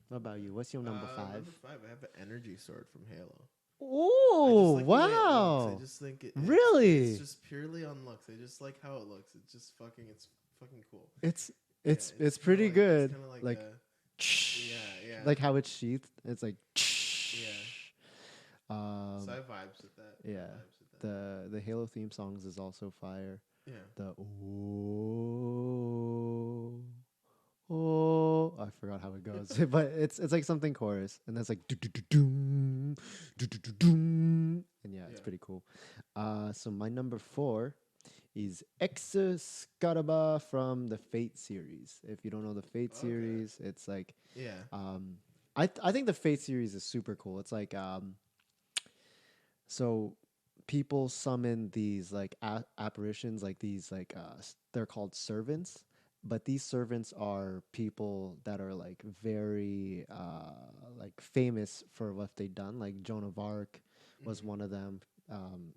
What about you? What's your number 5? Number 5, I have an energy sword from Halo. Oh, wow! I just think really? It's just purely on looks. I just like how it looks. It's fucking cool. It's pretty good. It's like yeah. Like how it's sheathed. It's like yeah. So I have vibes with that. Yeah. The Halo theme songs is also fire. Yeah. The oh, I forgot how it goes, but it's like something chorus, and that's like do do do doom, do do do doom, and it's pretty cool. So my number 4 is Excalibur from the Fate series. If you don't know the Fate series, it's like I think the Fate series is super cool. It's like so people summon these like apparitions, like these like they're called servants, but these servants are people that are like very like famous for what they've done. Like Joan of Arc was one of them.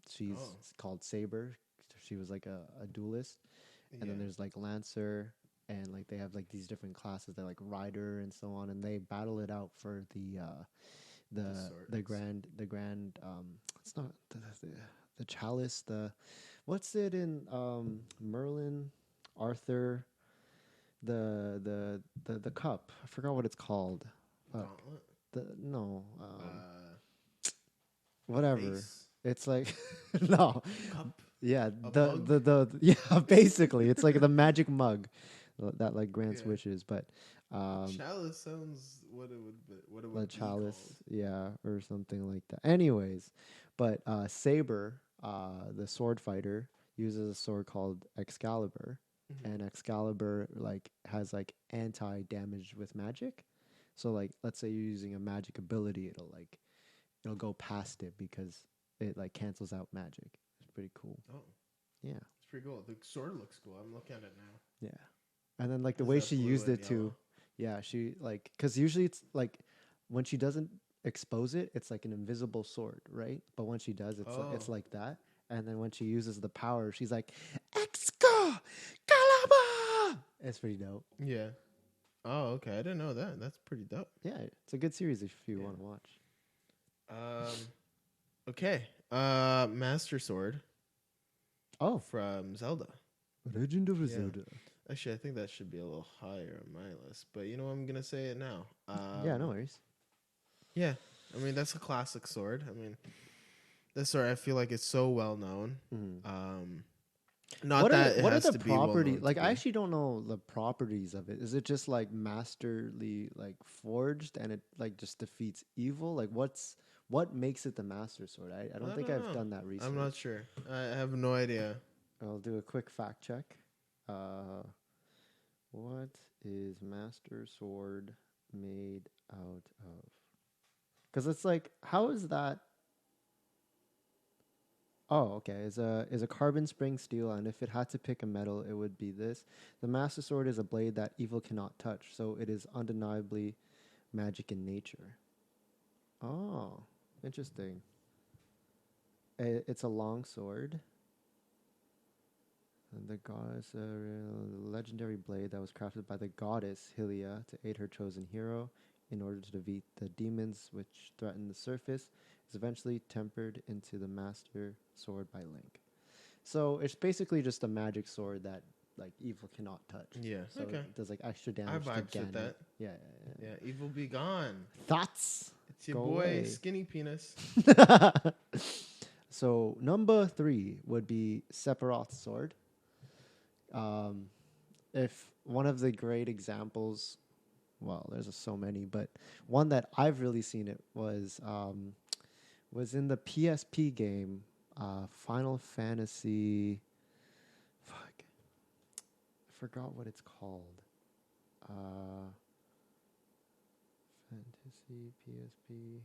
She's called Saber. She was like a duelist. And then there's like Lancer, and like they have like these different classes. They're like Rider and so on, and they battle it out for the grand it's not the chalice, the what's it in Merlin, Arthur, the cup. I forgot what it's called. Whatever. Face? It's like no. Cup. Yeah, Mug? yeah, basically it's like the magic mug that like grants wishes, but chalice sounds what it would the be chalice, called. yeah, or something like that. Anyways, but Saber, the sword fighter, uses a sword called Excalibur, and Excalibur like has like anti-damage with magic. So like, let's say you're using a magic ability, it'll go past it because it like cancels out magic. It's pretty cool. Oh, yeah, it's pretty cool. The sword looks cool. I'm looking at it now. Yeah, and then like the way she used it too. Yeah, she like, because usually it's like when she doesn't expose it, it's like an invisible sword, right? But when she does, it's like that. And then when she uses the power, she's like Excalibur. It's pretty dope. Yeah. Oh, okay. I didn't know that. That's pretty dope. Yeah, it's a good series if you want to watch. Okay. Master Sword. Oh, from Zelda. Legend of Zelda. Actually, I think that should be a little higher on my list, but you know, I'm gonna say it now. Yeah, no worries. Yeah, I mean that's a classic sword. I mean, this sword I feel like it's so well known. Not what that it what has are to the be well properties? known Like, to I be. actually don't know the properties of it. Is it just like masterly, like forged, and it like just defeats evil? Like, what makes it the Master Sword? I don't think I've done that research. I'm not sure. I have no idea. I'll do a quick fact check. What is Master Sword made out of? Because it's like, how is that? Oh, okay. Is a carbon spring steel, and if it had to pick a metal, it would be this. The Master Sword is a blade that evil cannot touch, so it is undeniably magic in nature. Oh, interesting. It's a long sword. And the goddess, a legendary blade that was crafted by the goddess Hylia to aid her chosen hero in order to defeat the demons which threaten the surface, is eventually tempered into the Master Sword by Link. So it's basically just a magic sword that like evil cannot touch. Yeah. So it does like extra damage to vibes with Ganon. that. Yeah. Evil be gone. Thoughts? It's your Go boy away. Skinny Penis. So number 3 would be Sephiroth's sword. If one of the great examples, well, there's so many, but one that I've really seen it was in the PSP game, Final Fantasy. Fuck, I forgot what it's called. Fantasy PSP.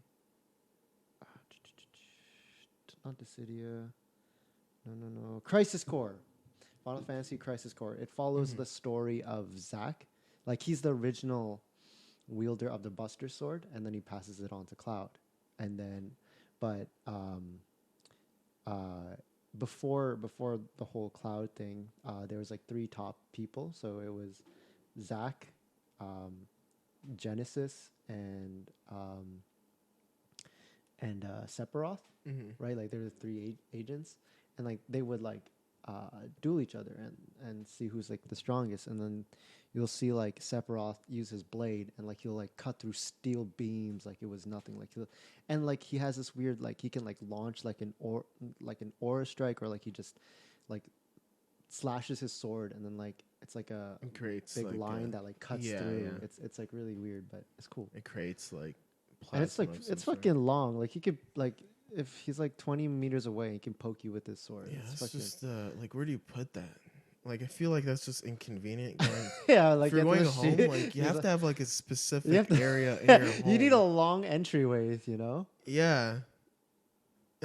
Not Dissidia. No. Crisis Core. Final Fantasy Crisis Core. It follows the story of Zack. Like, he's the original wielder of the Buster Sword, and then he passes it on to Cloud. And then, but before the whole Cloud thing, there was like 3 top people. So it was Zack, Genesis, and Sephiroth, right? Like, there were 3 agents, and like they would like duel each other and see who's like the strongest. And then you'll see like Sephiroth use his blade, and like he'll like cut through steel beams like it was nothing. Like he has this weird, like he can like launch like an aura strike, or like he just like slashes his sword, and then like it's like a big like line that like cuts through. Yeah. It's like really weird, but it's cool. It creates like and it's like it's fucking long. Like he could like, if he's like 20 meters away, he can poke you with his sword. Yeah, it's that's just like, where do you put that? Like, I feel like that's just inconvenient. Going, yeah, like if you're going home, like you have to have like a specific area in your home. You need a long entryways, you know? Yeah.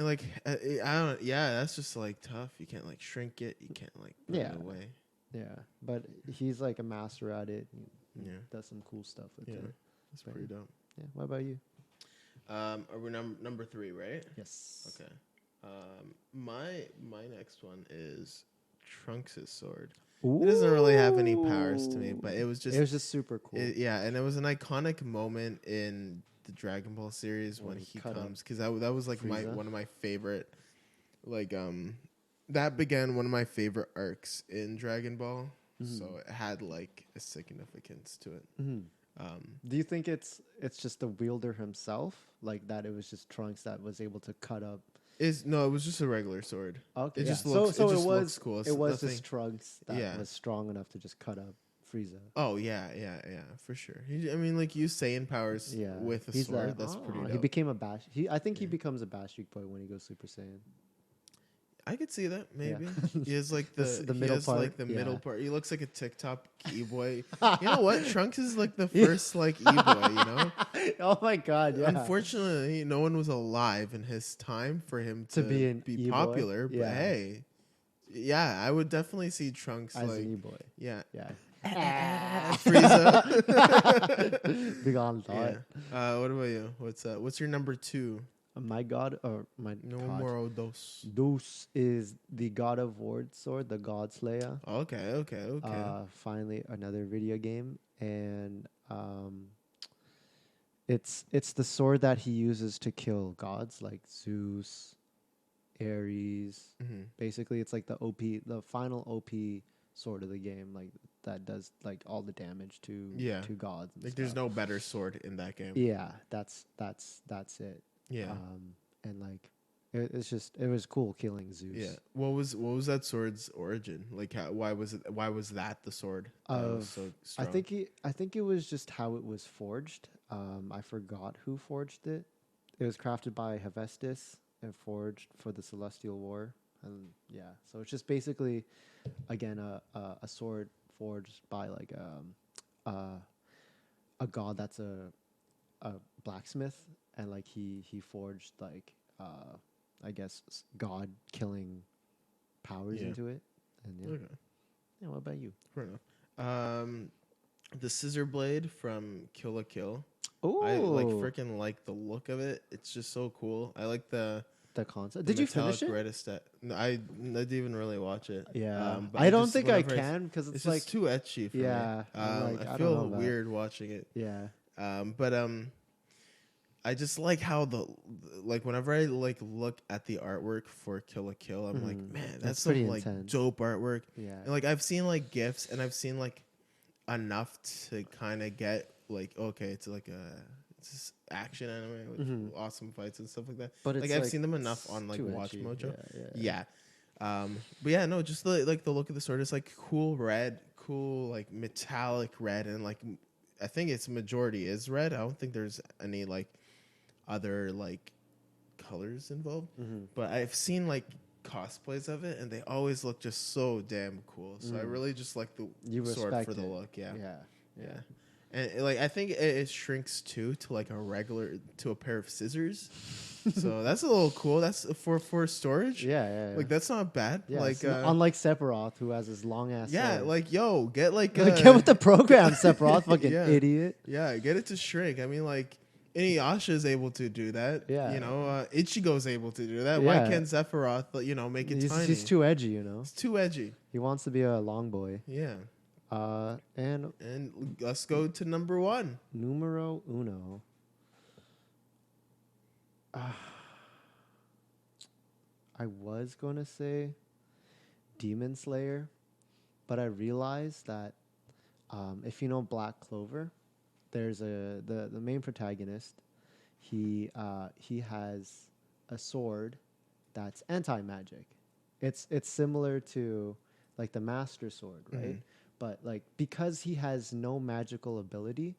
And like I don't. Yeah, that's just like tough. You can't like shrink it. You can't like put it away. Yeah, but he's like a master at it. He Yeah. does some cool stuff with it. That's pretty dope. Yeah. What about you? Are we number 3, right? Yes. Okay. My next one is Trunks' sword. Ooh. It doesn't really have any powers to me, but it was just super cool. And it was an iconic moment in the Dragon Ball series when he comes, because that was like one of my favorite, like that began one of my favorite arcs in Dragon Ball. So it had like a significance to it. Do you think it's just the wielder himself, like that? It was just Trunks that was able to cut up. No, it was just a regular sword. Okay, it yeah. just looks. So it it just was looks cool. it was just Trunks that was strong enough to just cut up Frieza. Oh yeah, for sure. I mean, like use Saiyan powers with a sword. That's pretty dope. He became a bash. I think he becomes a Bash Boy when he goes Super Saiyan. I could see that maybe. He has like the middle part. Like the middle part. He looks like a TikTok e-boy. You know what? Trunks is like the first like e-boy. You know? Oh my god! Yeah. Unfortunately, no one was alive in his time for him to be popular. But hey, yeah, I would definitely see Trunks as like an e-boy. Yeah. Frieza. Big on thought. Yeah. What about you? What's your number 2? My god, or my Numero dos. Dos is the God of War sword, the God Slayer. Okay. Finally, another video game, and it's the sword that he uses to kill gods like Zeus, Ares. Basically, it's like the final OP sword of the game, like that does like all the damage to gods. And like stuff. there's no better sword in that game. Yeah, that's it. Yeah. And like it was cool killing Zeus. Yeah. What was that sword's origin? Like why was that the sword? Was so strong? I think it was just how it was forged. I forgot who forged it. It was crafted by Hephaestus and forged for the Celestial War. And so it's just basically again a sword forged by like a god that's a blacksmith. And like he forged like I guess god killing powers into it. And yeah, what about you? Fair enough. The scissor blade from Kill la Kill. Oh, I like freaking like the look of it. It's just so cool. I like the concept. Did you finish it? No, I didn't even really watch it. Yeah, I don't think I can because it's like just too etchy for me. I feel weird watching it. Yeah. But I just like how whenever I like look at the artwork for Kill la Kill, I'm like, man, that's some like intense. Dope artwork. Yeah. And like I've seen like GIFs and I've seen like enough to kind of get like, okay, it's like it's this action anime with awesome fights and stuff like that. But like I've seen them enough on like Watch edgy. Mojo. Yeah. But yeah, no, just the look of the sword is like cool red, cool like metallic red, and like I think its majority is red. I don't think there's any like other like colors involved, but I've seen like cosplays of it and they always look just so damn cool. So I really just like the sword for the look. Yeah. And like I think it shrinks too to like a pair of scissors. So that's a little cool. That's for storage. Yeah. Like that's not bad. Yeah, like unlike Sephiroth, who has his long ass. Yeah, like yo, get with the program, Sephiroth, fucking idiot. Yeah, get it to shrink. I mean, like Inuyasha is able to do that. Yeah, you know, Ichigo's able to do that. Why can't Sephiroth, make it tiny? He's too edgy, you know. It's too edgy. He wants to be a long boy. Yeah. And let's go to number 1. Numero uno. I was gonna say Demon Slayer, but I realized that if you know Black Clover, there's the main protagonist. He has a sword that's anti-magic. It's similar to like the Master Sword, right? But like because he has no magical ability,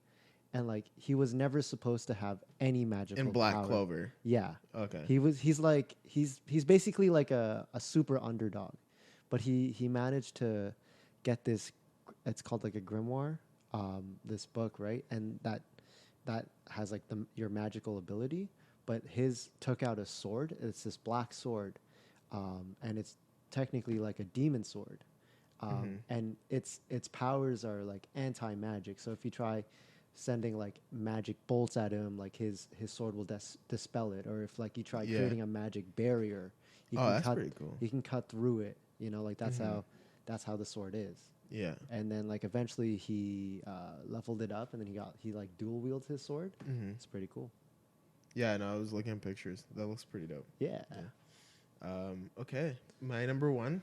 and like he was never supposed to have any magical in Black power. Clover. Yeah. Okay. He's basically like a super underdog, but he managed to get this. It's called like a grimoire, this book, right? And that that has like your magical ability, but his took out a sword. It's this black sword, and it's technically like a demon sword. And its powers are like anti-magic. So if you try sending like magic bolts at him, like his sword will dispel it. Or if like you try creating a magic barrier, That's pretty cool. he can cut through it. You know, like that's how the sword is. Yeah. And then like eventually he leveled it up, and then he like dual wields his sword. It's pretty cool. Yeah, no, I was looking at pictures. That looks pretty dope. Yeah. Okay, my number one.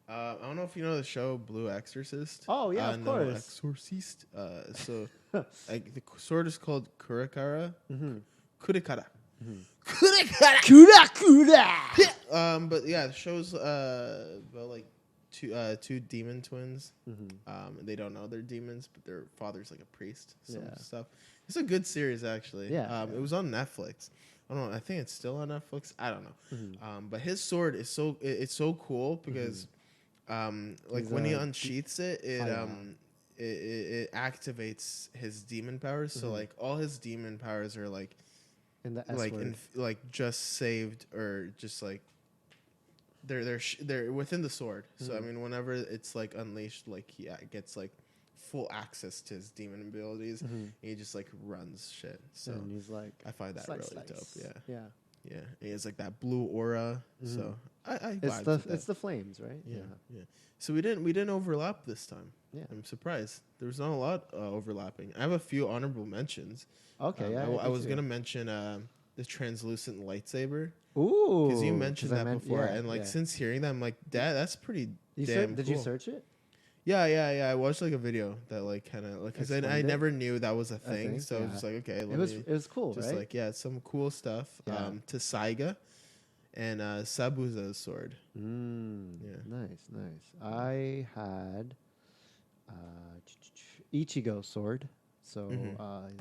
I don't know if you know the show Blue Exorcist. Oh yeah, of course. Exorcist. So like the sword is called Kurikara. Kurikara. Kuda. But yeah, the show's about like two demon twins. They don't know they're demons, but their father's like a priest. Some stuff. It's a good series actually. Yeah. It was on Netflix. I don't know. I think it's still on Netflix. I don't know. But his sword is it's so cool because like when he unsheaths it, it activates his demon powers. So like all his demon powers are like In the S like word. like just saved or just like they're within the sword. So I mean, whenever it's like unleashed, like he gets like full access to his demon abilities. And he just like runs shit. So and he's like, I find that really dope. Yeah. Yeah. Yeah, he has like that blue aura. So I It's vibed the with that. the flames, right? Yeah. So we didn't overlap this time. Yeah. I'm surprised. There was not a lot overlapping. I have a few honorable mentions. Okay. I was gonna mention the translucent lightsaber. Ooh. Because you mentioned that before, yeah, and like since hearing that, I'm like, Dad, that's pretty damn Did cool. you search it? Yeah. I watched like a video that like kind of like because I never knew that was a thing, so I was just like, okay, It was cool, just right? like some cool stuff. Yeah. To Saiga and Sabuza's sword. Yeah. Nice. I had Ichigo sword. So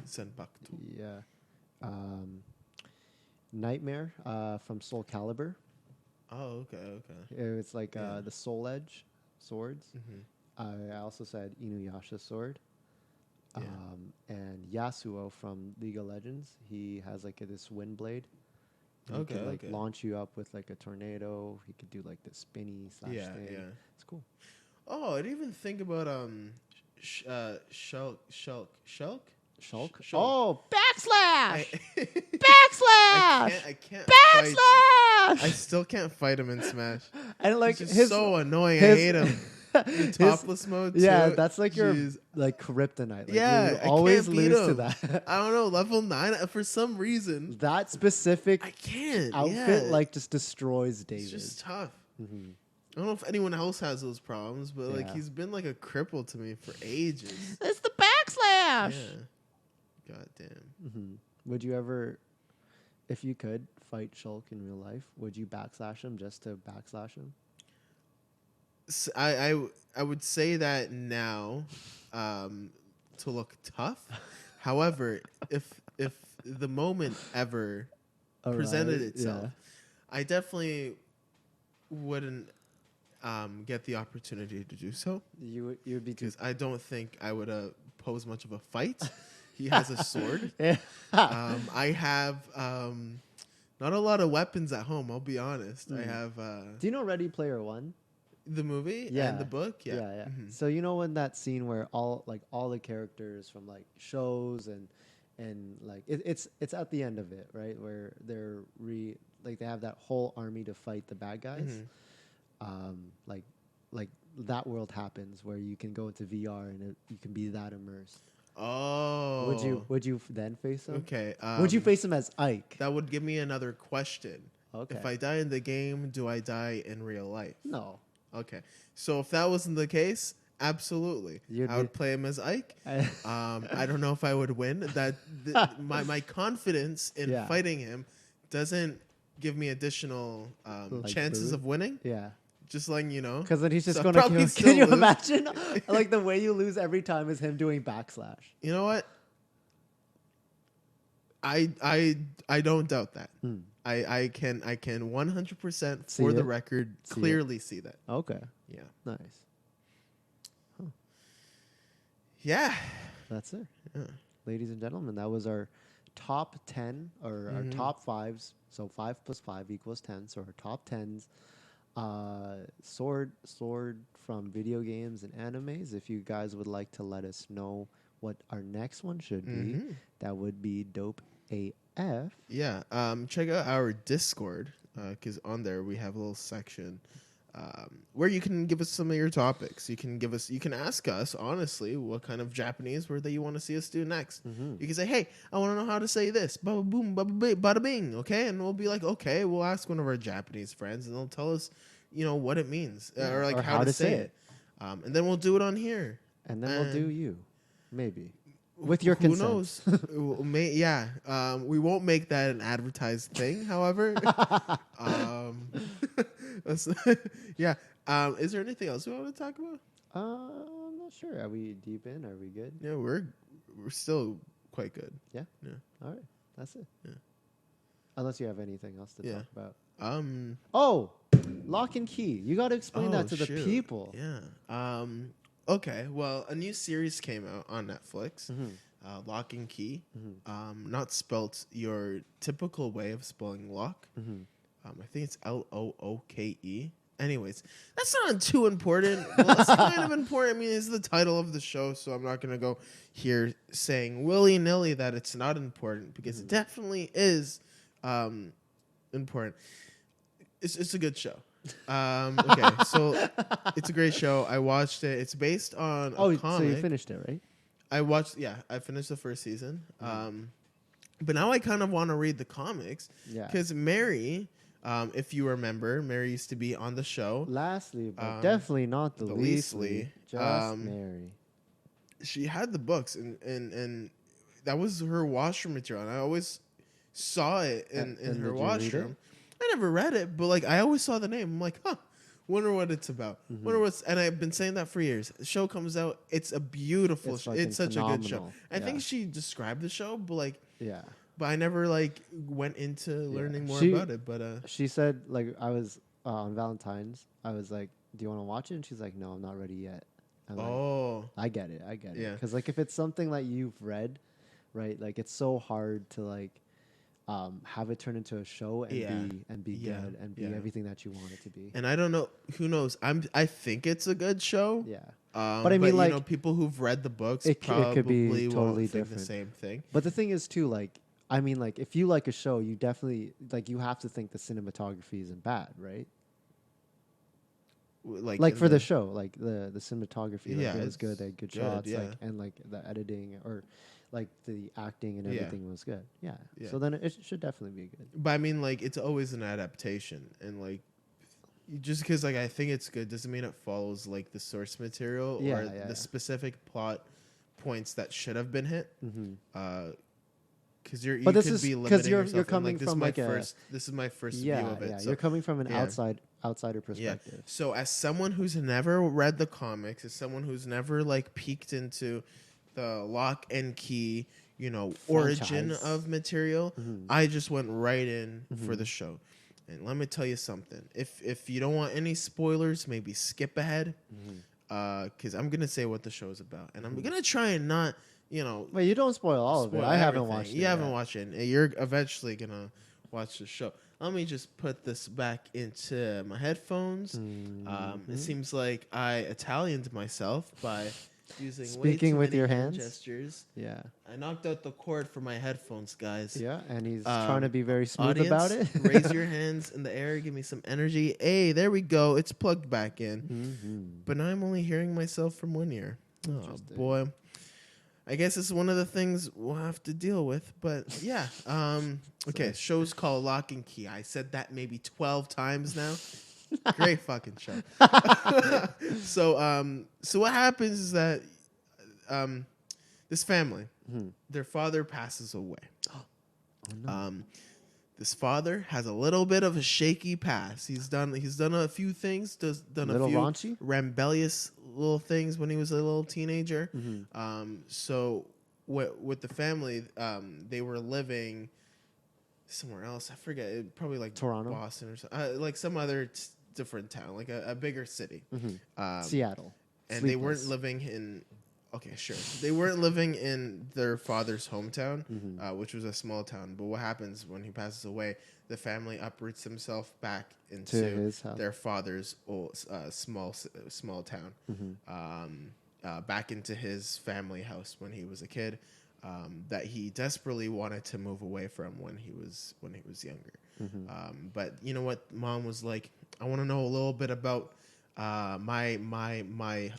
Senpaku. yeah. Nightmare from Soul Calibur. Oh, okay. It's like the Soul Edge swords. I also said Inuyasha sword. And Yasuo from League of Legends. He has like this wind blade. He can like launch you up with like a tornado. He could do like the spinny slash thing. Yeah. It's cool. Oh, I didn't even think about Shulk. Oh, backslash! Backslash! I can't backslash! I still can't fight him in Smash. And like he's just so annoying. I hate him. The topless mode too. Yeah, that's like your like kryptonite. Like, yeah, you always I can't beat lose him. to that. I don't know, level 9 for some reason. That specific I can't outfit like just destroys David. It's just tough. I don't know if anyone else has those problems, but like he's been like a cripple to me for ages. It's the backslash. Yeah. God damn. Would you ever, if you could fight Shulk in real life, would you backslash him just to backslash him? So I would say that now to look tough. However, if the moment ever presented itself, I definitely wouldn't get the opportunity to do so. You would be because I don't think I would pose much of a fight. He has a sword. I have not a lot of weapons at home. I'll be honest. I have. Do you know Ready Player One? The movie and the book, yeah. So you know in that scene where all the characters from like shows and like it's at the end of it, right, where they're they have that whole army to fight the bad guys. Like that world happens where you can go into VR and you can be that immersed. Oh, would you then face him? Okay, would you face him as Ike? That would give me another question. Okay, if I die in the game, do I die in real life? No. Okay, so if that wasn't the case, absolutely, I would play him as Ike. I don't know if I would win. My confidence in fighting him doesn't give me additional chances of winning. Yeah, just letting you know. Because then he's just going to kill. Can you imagine? Like the way you lose every time is him doing backslash. You know what? I don't doubt that. I can 100% for the record clearly see that. Okay. Yeah. Nice. Huh. Yeah. That's it. Yeah. ladies and gentlemen, that was our top 10 or our top fives. So 5 plus 5 equals 10. So our top 10s. Sword from video games and animes. If you guys would like to let us know what our next one should be, that would be dope AF. Yeah. Check out our Discord, because on there we have a little section where you can give us some of your topics. You can ask us honestly what kind of Japanese word that you want to see us do next. You can say, hey, I want to know how to say this, bada boom, bada bing, okay? And we'll be like, okay, we'll ask one of our Japanese friends and they'll tell us, what it means or like how to say it. And then we'll do it on here. And then we'll do you, maybe. With your consent. Who knows? We won't make that an advertised thing, however. Yeah. Is there anything else we want to talk about? I'm not sure. Are we deep in? Are we good? Yeah, we're still quite good. Yeah? Yeah. All right. That's it. Yeah. Unless you have anything else to talk about. Oh, Lock and Key. You got to explain that to the people. Yeah. Okay. Well, a new series came out on Netflix. Lock and Key. Not spelt your typical way of spelling lock. I think it's Looke. Anyways, that's not too important. Well, it's kind of important. I mean, it's the title of the show, so I'm not going to go here saying willy-nilly that it's not important, because it definitely is important. It's a good show. Okay, so it's a great show. I watched it. It's based on a comic. So you finished it, right? I finished the first season. But now I kind of want to read the comics. Yeah. Because Mary, if you remember, Mary used to be on the show. Lastly, but definitely not the leastly. Just Mary. She had the books, and that was her washroom material. And I always saw it in her washroom. I never read it, but like I always saw the name. I'm like, wonder what it's about. And I've been saying that for years. The show comes out. It's a beautiful show. It's such a good show. I think she described the show, but like, but I never like went into learning more about it. But she said, like, I was on Valentine's. I was like, do you want to watch it? And she's like, no, I'm not ready yet. I'm like, I get it. Yeah. Because like if it's something that you've read, right? Like it's so hard to like have it turn into a show and be good and be everything that you want it to be. And I don't know, who knows? I think it's a good show. Yeah. But I mean, like, people who've read the books it probably could be won't totally think different. the same thing. But the thing is too, like, I mean, like, if you like a show, you definitely like you have to think the cinematography isn't bad, right? Like for the show, like the cinematography, like it was good. They had good shots, like, and like the editing or like the acting and everything was good. Yeah. So then it should definitely be good. But I mean, like, it's always an adaptation, and like, just because like I think it's good doesn't mean it follows like the source material or the specific plot points that should have been hit. Because you could be limiting yourself. You're coming from like this is my first view of it. Yeah, so you're coming from an outsider perspective. Yeah. So as someone who's never read the comics, as someone who's never like peeked into the Lock and Key, origin of material, I just went right in for the show. And let me tell you something. If you don't want any spoilers, maybe skip ahead. Because I'm gonna say what the show is about, and I'm gonna try and not. Wait, you don't spoil all of it. I haven't watched it. You haven't watched it. You're eventually gonna watch the show. Let me just put this back into my headphones. It seems like I Italianed myself by using speaking with your hands gestures. Yeah, I knocked out the cord for my headphones, guys. Yeah, and he's trying to be very smooth about it. Raise your hands in the air. Give me some energy. Hey, there we go. It's plugged back in. But now I'm only hearing myself from one ear. Oh boy. I guess it's one of the things we'll have to deal with, but yeah. Okay, show's called Lock and Key. I said that maybe 12 times now. Great fucking show. So what happens is that this family, their father passes away. Oh, no. This father has a little bit of a shaky past. He's done a few things. Done a few raunchy? Rebellious little things when he was a little teenager. So with the family, they were living somewhere else. I forget. Probably like Toronto, Boston, or something, like some other different town, like a bigger city. Seattle. And they weren't living in okay, sure. They weren't living in their father's hometown, which was a small town. But what happens when he passes away? The family uproots themselves back into his house. their father's old, small town, back into his family house when he was a kid, that he desperately wanted to move away from when he was younger. But you know what? Mom was like, I want to know a little bit about my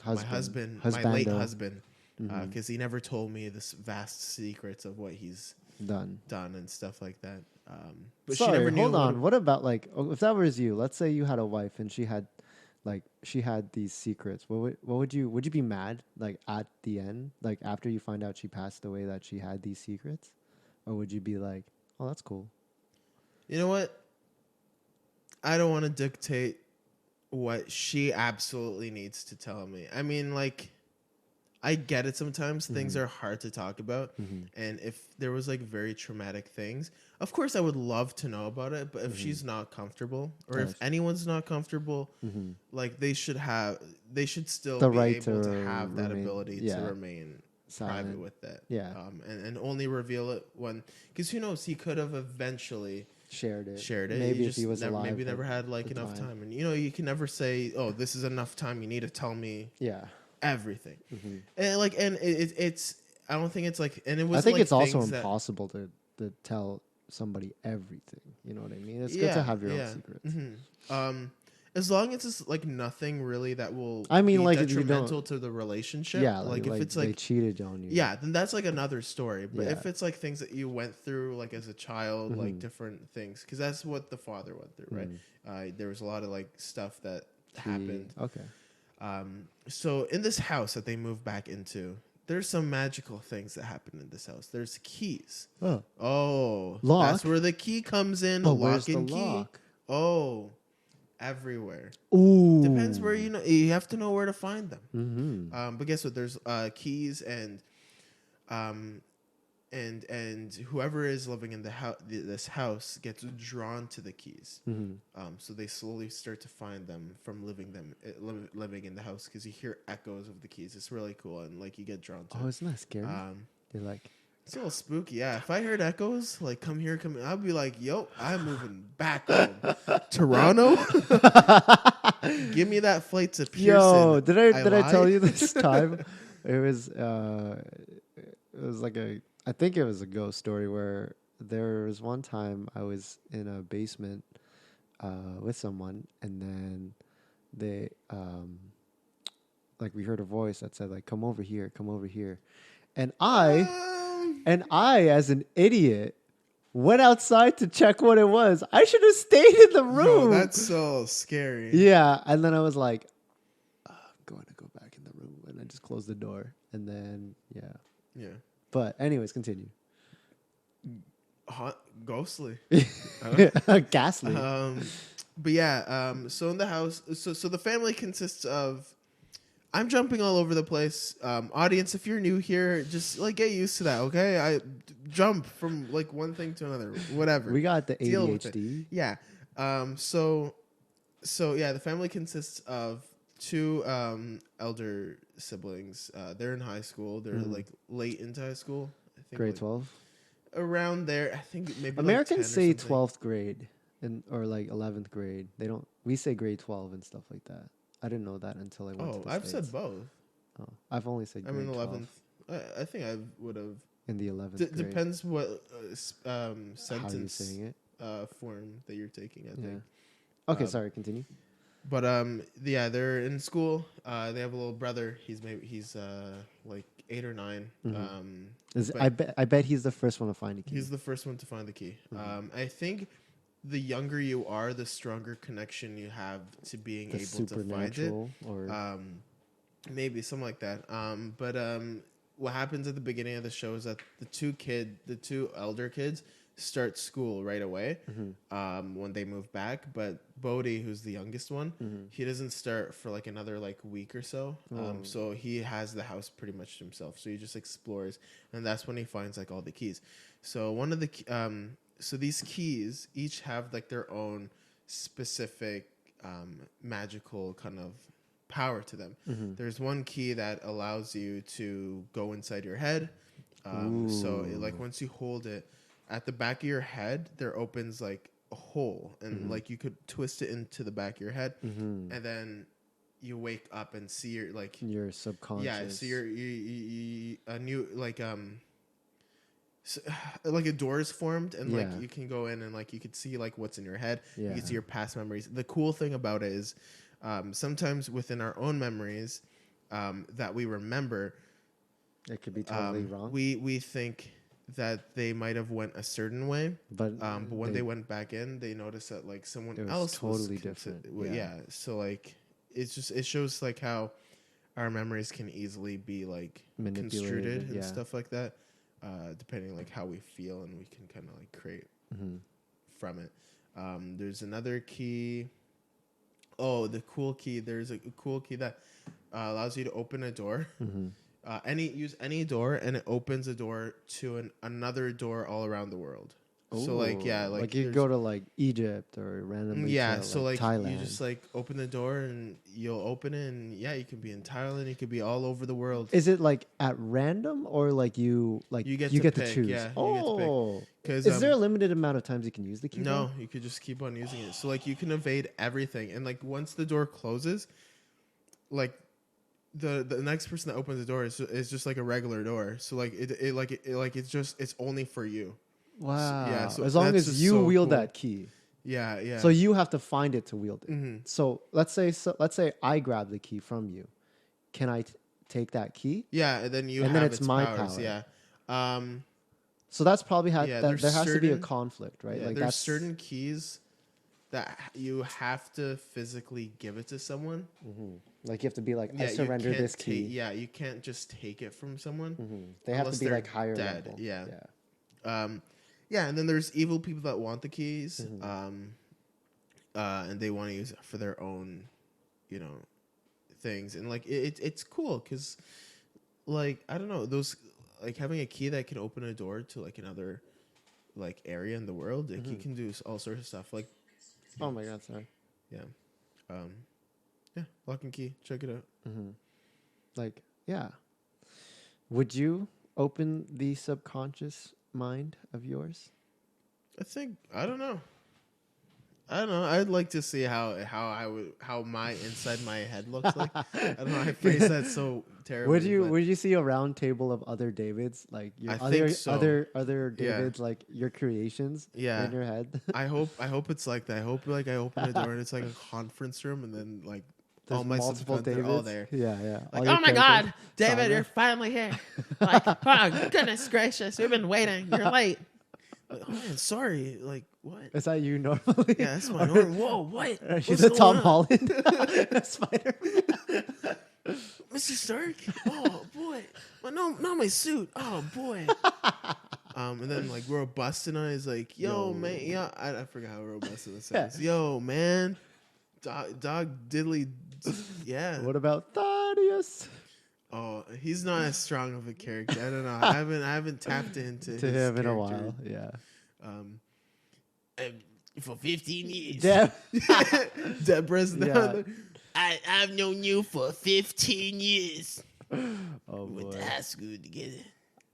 husband, my late husband, because he never told me this vast secrets of what he's done and stuff like that. But sorry, she never knew. Hold on. What about like if that was you? Let's say you had a wife and she had these secrets. What would you be mad like at the end, like after you find out she passed away that she had these secrets, or would you be like, oh, that's cool? You know what? I don't want to dictate what she absolutely needs to tell me. I mean, like, I get it sometimes. Things are hard to talk about. And if there was, like, very traumatic things, of course I would love to know about it. But if she's not comfortable, or if anyone's not comfortable, like, they should still be able to have that ability to remain silent. Private with that. Yeah. And only reveal it when... Because who knows? He could have eventually... shared it. Maybe if he was alive. Maybe never had like enough time. And you can never say, "Oh, this is enough time. You need to tell me everything." And it's I don't think it's like, and it was. I think like it's also impossible to tell somebody everything. You know what I mean? It's good to have your own secrets. As long as it's like nothing really that will be like detrimental to the relationship. Yeah, like if it's like they cheated on you. Yeah, then that's like another story. But if it's like things that you went through like as a child, like different things, because that's what the father went through, right? There was a lot of like stuff that happened. Okay. So in this house that they moved back into, there's some magical things that happen in this house. There's keys. Oh, lock. That's where the key comes in. But lock where's and the key. lock? Oh. Everywhere. Ooh. Depends where you have to know where to find them. But guess what? There's keys and whoever is living in this house gets drawn to the keys. So they slowly start to find them from living in the house because you hear echoes of the keys. It's really cool and like you get drawn to. Oh, isn't that scary? They're like. It's a little spooky, yeah. If I heard echoes, like, come here, I'd be like, yo, I'm moving back home. Toronto? Give me that flight to Pearson. Yo, did I tell you this time? It was like I think it was a ghost story where there was one time I was in a basement with someone, and then they like we heard a voice that said like, come over here. And I, as an idiot, went outside to check what it was. I should have stayed in the room. Yo, that's so scary. Yeah, and then I was like, I'm going to go back in the room, and I just closed the door, and then yeah. But anyways, continue. Ghostly, ghastly. But yeah, so in the house, so the family consists of. I'm jumping all over the place. Audience, if you're new here, just like get used to that, okay? I jump from like one thing to another, whatever. We got the ADHD. Yeah. So yeah, the family consists of two elder siblings. They're in high school. They're like late into high school. I think grade like 12. Around there, I think maybe. Americans like 10 say 12th grade or like 11th grade. They don't. We say grade 12 and stuff like that. I didn't know that until I went to the I've States. said both. Oh, I've only said grade 11th. I think I would have. In the 11th grade. Depends what sentence how you're saying it. Form that you're taking, I think. Okay, sorry, continue. But yeah, they're in school. They have a little brother. He's like 8 or 9. I bet he's the first one to find the key. He's the first one to find the key. I think the younger you are, the stronger connection you have to being able to find it. Or maybe something like that. But what happens at the beginning of the show is that the two elder kids start school right away when they move back. But Bodhi, who's the youngest one, he doesn't start for like another like week or so. So he has the house pretty much to himself. So he just explores, and that's when he finds like all the keys. So one of the so these keys each have like their own specific magical kind of power to them. There's one key that allows you to go inside your head. So like once you hold it at the back of your head, there opens like a hole, and like you could twist it into the back of your head, and then you wake up and see your subconscious. Yeah, so you a new so, like a door is formed, and like you can go in and like you could see like what's in your head. You can see your past memories. The cool thing about it is sometimes within our own memories that we remember, it could be totally wrong. We think that they might have went a certain way, but when they went back in, they noticed that like someone else totally different. So like it shows like how our memories can easily be like construed and stuff like that, depending like how we feel, and we can kind of like create from it. There's another key. Oh, the cool key. There's a cool key that allows you to open a door. Use any door, and it opens a door to another door all around the world. Ooh, so like you go to like Egypt or randomly so like Thailand. You just like open the door and you'll open it, and you can be in Thailand, you could be all over the world. Is it like at random, or like you get to choose? Yeah, you get to pick. Because is there a limited amount of times you can use the key? No, you could just keep on using it. So like you can evade everything, and like once the door closes, like the next person that opens the door is just like a regular door. So like it's only for you. Wow. So as long as you wield that key. Yeah. So you have to find it to wield it. So let's say I grab the key from you. Can I take that key? Yeah, and then then it's my powers. Power. Yeah. So that's probably how there has to be a conflict, right? Yeah, like there's certain keys that you have to physically give it to someone. Like you have to be like, I surrender this key. You can't just take it from someone. They have to be like higher level. Yeah. And then there's evil people that want the keys, and they want to use it for their own, things. And like it's cool because, like, I don't know, those like having a key that can open a door to like another like area in the world. Like you can do all sorts of stuff. Like, oh my god, sorry. Yeah, Lock and Key. Check it out. Like, yeah. Would you open the subconscious mind of yours? I don't know. I'd like to see how my inside my head looks like. I don't know. I phrase that so terribly. Would you see a round table of other Davids, like your other Davids, like your creations in your head? I hope it's like that. I hope like I open the door and it's like a conference room, and then like there's all my multiple Davids all there. Yeah. Like, oh my God, David, you're finally here. Like, oh goodness gracious, we've been waiting. You're late. Like, oh man, sorry. Like, what? Is that you normally? Yeah, that's my normal. Whoa, what? She's a Tom Holland spider. Mr. Stark. Oh boy, not my suit. Oh boy. And then like Robustina is like, yo man, yeah, I forgot how Robustina says. Yo man, dog diddly, yeah. What about Thaddeus? Oh, he's not as strong of a character. I don't know. I haven't tapped into his him in character. a while. Yeah. For 15 years. Deborah's yeah. I've known you for 15 years. Oh boy. We went to high school together.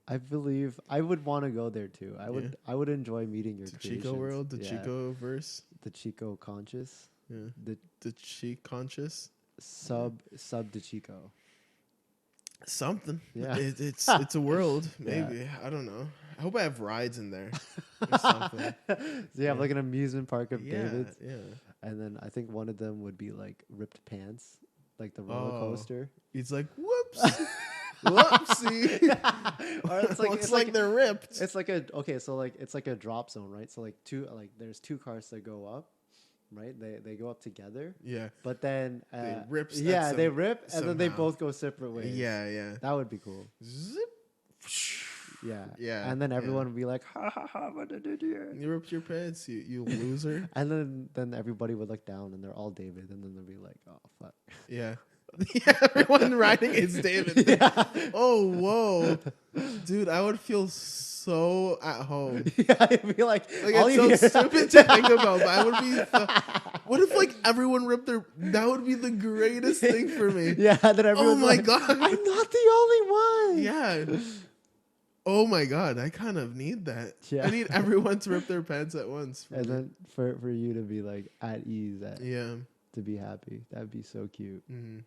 I believe I would want to go there too. I would enjoy meeting your creations. Chico world, the Chico verse, the Chico conscious. Yeah. The Chi conscious. Sub to Chico. Something. Yeah. It's a world, maybe. Yeah. I don't know. I hope I have rides in there or something. So you have like an amusement park of Davids. Yeah. And then I think one of them would be like ripped pants, like the roller coaster. He's like, whoops. Whoopsie. Or it's like they're ripped. It's like it's like a drop zone, right? So like there's two cars that go up. Right, they go up together. Yeah, but then they rip. They rip, and then they both go separate ways. Yeah. That would be cool. Zip. Yeah. And then everyone would be like, "Ha ha ha! What did you do?" You ripped your pants, you loser. And then everybody would look down, and they're all David, and then they'll be like, "Oh fuck." Yeah. Everyone riding is David. Yeah. Oh, whoa. Dude, I would feel so at home. Yeah, it'd be like all you It's hear- so stupid to think about, but I would be. What if like everyone ripped their? That would be the greatest thing for me. Yeah, that everyone's my like, God. I'm not the only one. Yeah. Oh my God, I kind of need that. Yeah. I need everyone to rip their pants at once. And then for you to be like at ease, to be happy, that'd be so cute. Mm-hmm.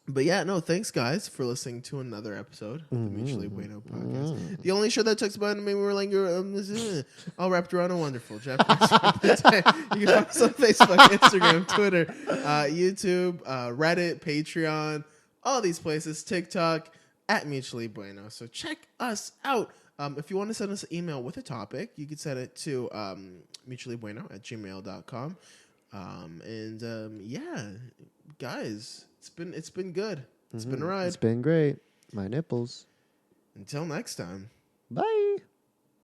But yeah, no, thanks guys for listening to another episode of the Mutually Bueno Podcast. The only show that talks about anime, we were like, all wrapped around a wonderful Japanese. You can find us on Facebook, Instagram, Twitter, YouTube, Reddit, Patreon, all these places, TikTok, at Mutually Bueno. So check us out. If you want to send us an email with a topic, you can send it to mutuallybueno@gmail.com. Yeah, guys, it's been good. It's been a ride. It's been great. My nipples. Until next time. Bye.